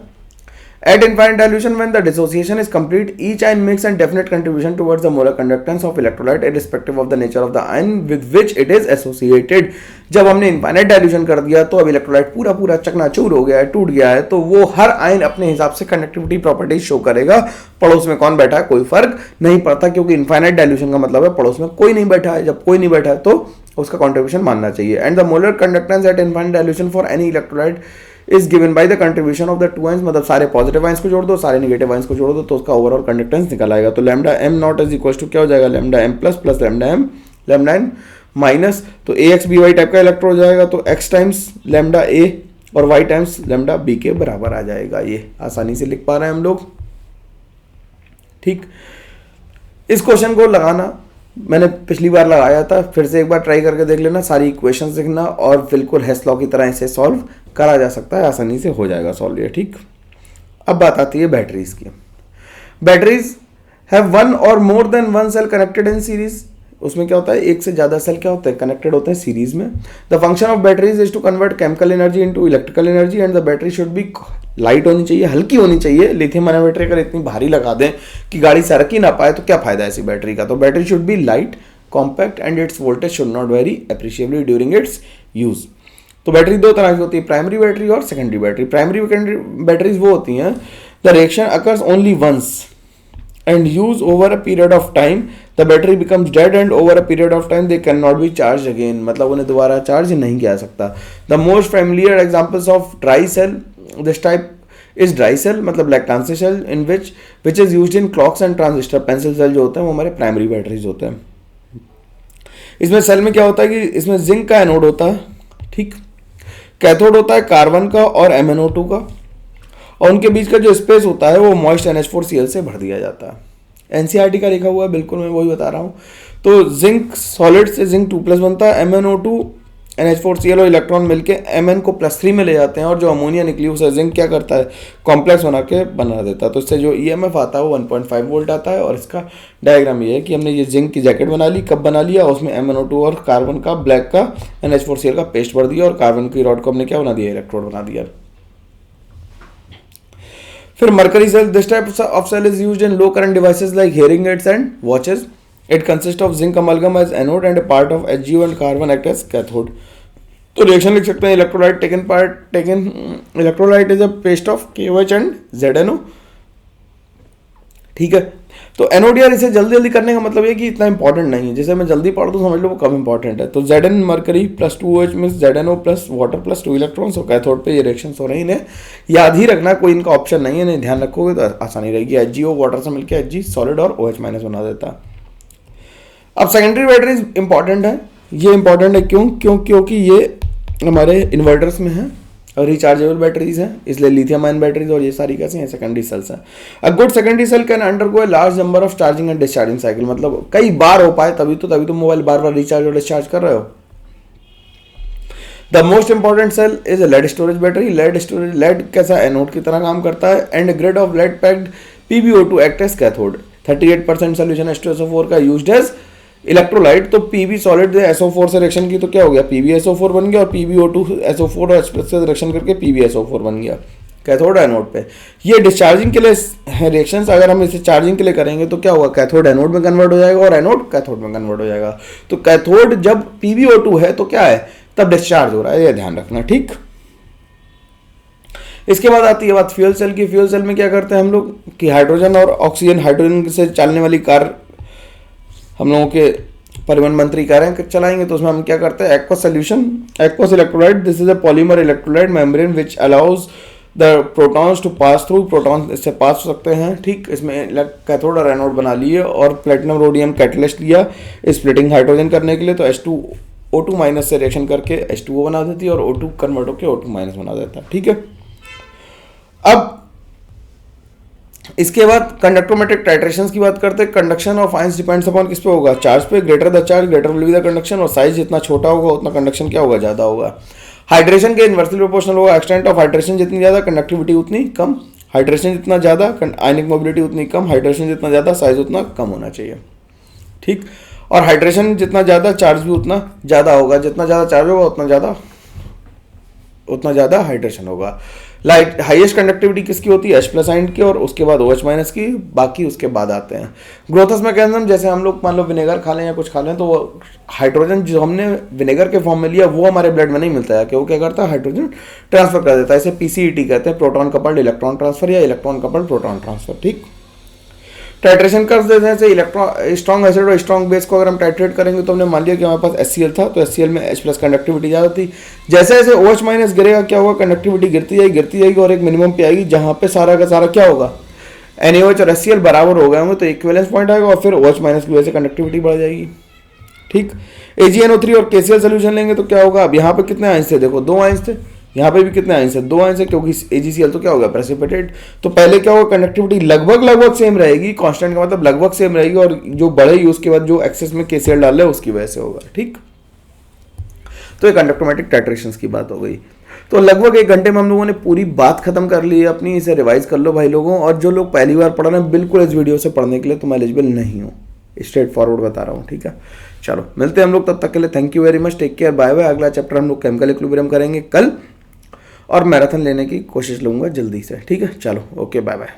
At infinite dilution, when the dissociation is complete, each ion makes a definite contribution towards the molar conductance of electrolyte irrespective of the nature of the ion with which it is associated. जब हमने infinite dilution कर दिया तो अब electrolyte पूरा पूरा चकनाचूर हो गया है, टूट गया है, तो वो हर आयन अपने हिसाब से कंडक्टिविटी प्रॉपर्टीज शो करेगा. पड़ोस में कौन बैठा है कोई फर्क नहीं पड़ता, क्योंकि इनफाइनाइट डायल्यूशन का मतलब है पड़ोस में कोई नहीं बैठा है. जब कोई नहीं बैठा है तो उसका कॉन्ट्रीब्यूशन मानना चाहिए. And the molar conductance eight infinite dilution for any electrolyte is given by the contribution of the two ions. मतलब सारे पॉजिटिव आयंस को जोड़ दो, सारे नेगेटिव आयंस को जोड़ दो, तो उसका ओवरऑल कंडक्टेंस निकल आएगा. तो lambda M nought is equal to क्या हो जाएगा, lambda M plus plus lambda M minus, तो A X B Y type का इलेक्ट्रो हो जाएगा, तो एक्स टाइम्स लैम्डा ए और वाई टाइम्स लैम्डा बी के बराबर आ जाएगा. ये आसानी से लिख पा रहे हैं हम लोग. ठीक, इस क्वेश्चन को लगाना मैंने पिछली बार लगाया था, फिर से एक बार ट्राई करके देख लेना, सारी इक्वेशंस लिखना और बिल्कुल हेस लॉ की तरह इसे सॉल्व करा जा सकता है, आसानी से हो जाएगा सॉल्व ये. ठीक, अब बात आती है बैटरीज की. Batteries have one or more than one cell connected in series. उसमें क्या होता है, एक से ज्यादा सेल क्या होते हैं, कनेक्टेड होते हैं सीरीज में. The function of batteries is to convert chemical energy into electrical energy and the battery should be light होनी चाहिए, हल्की होनी चाहिए. लिथियम आयन बैटरी अगर इतनी भारी लगा दें कि गाड़ी सरक ही ना पाए तो क्या फायदा है ऐसी बैटरी का. तो battery should be light, compact and its voltage should not vary appreciably during its use. तो बैटरी दो तरह की होती है, प्राइमरी बैटरी और सेकेंडरी बैटरी. प्राइमरी बैटरीज वो होती हैं the reaction occurs only once and use over a period of time the battery becomes dead and over a period of time they cannot be charged again. मतलब उन्हें दोबारा charge नहीं किया सकता. The most familiar examples of dry cell this type is dry cell मतलब lactance cell in which is used in clocks and transistor. pencil cell जो होते हैं वो हमारे प्राइमरी बैटरीज होते हैं. इसमें सेल में क्या होता है कि इसमें जिंक का एनोड होता है, ठीक, कैथोड होता है कार्बन का और MnO2 का, और उनके बीच का जो स्पेस होता है वो मॉइस्ट NH4Cl से भर दिया जाता है. NCERT का लिखा हुआ है, बिल्कुल मैं वही बता रहा हूँ. तो जिंक सॉलिड से जिंक 2+ बनता है, MnO2 NH4Cl और इलेक्ट्रॉन मिलके Mn को +3 में ले जाते हैं, और जो अमोनिया न्यूक्लियस है जिंक क्या करता है, कॉम्प्लेक्स बना के बना देता है. तो इससे जो EMF आता है वो 1.5 वोल्ट आता है. और इसका डायग्राम ये है कि हमने ये जिंक की जैकेट बना ली, कब बना लिया, उसमें MnO2 और कार्बन का ब्लैक का NH4Cl का पेस्ट भर दिया और कार्बन की रॉड को हमने क्या बना दिया, इलेक्ट्रोड बना दिया. फिर mercury cell, this type of cell is used in low current devices like hearing aids and watches. It consist of zinc amalgam as anode and part of HgO and carbon act as cathode. तो reaction लिख सकते हैं, electrolyte is a paste of KOH and ZnO. ठीक है, तो anode यार इसे जल्दी जल्दी करने का मतलब ये कि इतना इंपॉर्टेंट नहीं है, जैसे मैं जल्दी पढ़ दूँ समझ लो वो कम इंपॉर्टेंट है. तो Zn mercury plus 2OH means ZnO plus water plus 2 electrons, और कैथोड पे ये रिएक्शंस हो रही हैं. इन्हें याद ही रखना, कोई इनका ऑप्शन नहीं है, इन्हें ध्यान रखोगे तो आसानी रहेगी. HgO वाटर से मिलकर Hg सॉलिड और OH माइनस बना देता है. अब सेकेंडरी बैटरीज इंपॉर्टेंट है. ये इंपॉर्टेंट है क्योंकि ये हमारे इन्वर्टर्स में है और रिचार्जेबल बैटरीज हैं, इसलिए लिथियम आयन बैटरीज और ये सारी कैसे हैं, सेकेंडरी सेल्स हैं. A good secondary cell can undergo a large number of charging and discharging cycle. मतलब कई बार हो पाए तभी तो मोबाइल बार बार रिचार्ज और डिस्चार्ज कर रहे हो. The most important cell is a lead storage battery. Lead कैसा एनोड की तरह काम करता है and grid of lead packed PbO2 act as cathode. 38% solution H2SO4 का यूज्ड एज इलेक्ट्रोलाइट. तो Pb सॉलिड SO4 से रिएक्शन की तो क्या हो गया, PbSO4 बन गया, और PbO2 SO4 और H+ से रिएक्शन करके PbSO4 बन गया कैथोड एनोड पे. ये डिस्चार्जिंग के लिए रिएक्शंस, अगर हम इसे चार्जिंग के लिए करेंगे तो क्या होगा, कैथोड एनोड में कन्वर्ट हो जाएगा और एनोड कैथोड में कन्वर्ट हो जाएगा. तो कैथोड जब PbO2 है तो क्या है, तब डिस्चार्ज हो रहा है, ये ध्यान रखना. ठीक, इसके बाद आती है बात फ्यूल सेल की. फ्यूल सेल में क्या करते हैं हम लोग कि हाइड्रोजन और ऑक्सीजन, हाइड्रोजन से चलने वाली कार हम लोगों के परिवहन मंत्री कह रहे हैं कि चलाएंगे, तो उसमें हम क्या करते हैं, aqueous solution, aqueous electrolyte. This is a polymer electrolyte membrane which allows the protons to pass through. Proton इससे पास हो सकते हैं. ठीक, इसमें कैथोड और एनोड बना लिए और प्लेटिनम रोडियम कैटलिस्ट लिया स्प्लिटिंग हाइड्रोजन करने के लिए. तो H2O2 माइनस से रिएक्शन करके H2O बना देती है और O2 कन्वर्ट होकर O2 माइनस बना देता है. ठीक है, अब इसके बाद कंडक्टोमेट्रिक टाइट्रेशंस की बात करते हैं. Conduction of ions depends upon किस पे होगा, चार्ज पे. Greater the charge greater will be the conduction, और साइज जितना छोटा होगा उतना कंडक्शन क्या होगा, ज्यादा होगा. हाइड्रेशन के इन्वर्सली प्रोपोर्शनल होगा. एक्सटेंट ऑफ हाइड्रेशन जितनी ज्यादा कंडक्टिविटी उतनी कम, हाइड्रेशन जितना ज्यादा आयनिक मोबिलिटी उतनी कम, हाइड्रेशन जितना ज्यादा साइज उतना कम होना चाहिए. ठीक, और हाइड्रेशन जितना ज्यादा चार्ज भी उतना ज्यादा होगा, जितना ज्यादा चार्ज होगा उतना ज्यादा हाइड्रेशन होगा. लाइट हाईएस्ट कंडक्टिविटी किसकी होती है, H प्लस आयन की, और उसके बाद OH माइनस की, बाकी उसके बाद आते हैं ग्रोथस मैकेनिज्म। जैसे हम लोग मान लो विनेगर खा लें या कुछ खा लें, तो वो हाइड्रोजन जो हमने विनेगर के फॉर्म में लिया वो हमारे ब्लड में नहीं मिलता है, कि वो क्या करता है, हाइड्रोजन ट्रांसफर कर देता है। इसे PCET कहते हैं, प्रोटॉन कपल्ड इलेक्ट्रॉन ट्रांसफर या इलेक्ट्रॉन कपल्ड प्रोटॉन ट्रांसफर। ठीक, टाइट्रेशन कर देते हैं, जैसे इलेक्ट्रॉन स्ट्रॉन्ग एसिड और स्ट्रॉन्ग बेस को अगर हम टाइट्रेट करेंगे तो हमने मान लिया कि हमारे पास HCl था, तो HCl में H प्लस कंडक्टिविटी ज़्यादा थी। जैसे जैसे OH माइनस गिरेगा क्या होगा, कंडक्टिविटी गिरती जाएगी और एक मिनिमम पे आएगी, जहाँ पे सारा का सारा क्या होगा, NaOH और HCl बराबर हो गए होंगे, तो इक्विवेलेंस पॉइंट आएगा और फिर OH माइनस की वजह से कंडक्टिविटी बढ़ जाएगी। ठीक, AgNO3 और KCl सोल्यूशन लेंगे तो क्या होगा, अब यहाँ पे कितने आयंस थे, देखो 2 आयंस थे, यहाँ पे भी कितने आयंस है, 2 आयंस है, क्योंकि AgCl तो क्या होगा, प्रेसिपिटेट। तो पहले क्या होगा, कंडक्टिविटी लगभग सेम रहेगी, कांस्टेंट का मतलब लगभग सेम रहेगी, और जो बढ़ेगी उसके बाद जो एक्सेस में KCl डाल रहे उसकी वजह से होगा। ठीक, तो ये कंडक्टोमेटिक टाइट्रेशन की बात हो गई। तो लगभग 1 घंटे में हम लोगों ने पूरी बात खत्म कर ली है अपनी, इसे रिवाइज कर लो भाई लोगों। और जो लोग पहली बार पढ़ रहे हैं, बिल्कुल इस वीडियो से पढ़ने के लिए तुम एलिजिबल नहीं हो, स्ट्रेट फॉरवर्ड बता रहा हूँ। ठीक है, चलो मिलते हैं हम लोग, तब तक के लिए thank you very much, take care, bye bye. अगला चैप्टर हम लोग केमिकल इक्विलिब्रियम करेंगे कल, और मैराथन लेने की कोशिश लूँगा जल्दी से। ठीक है, चलो ओके, बाय बाय।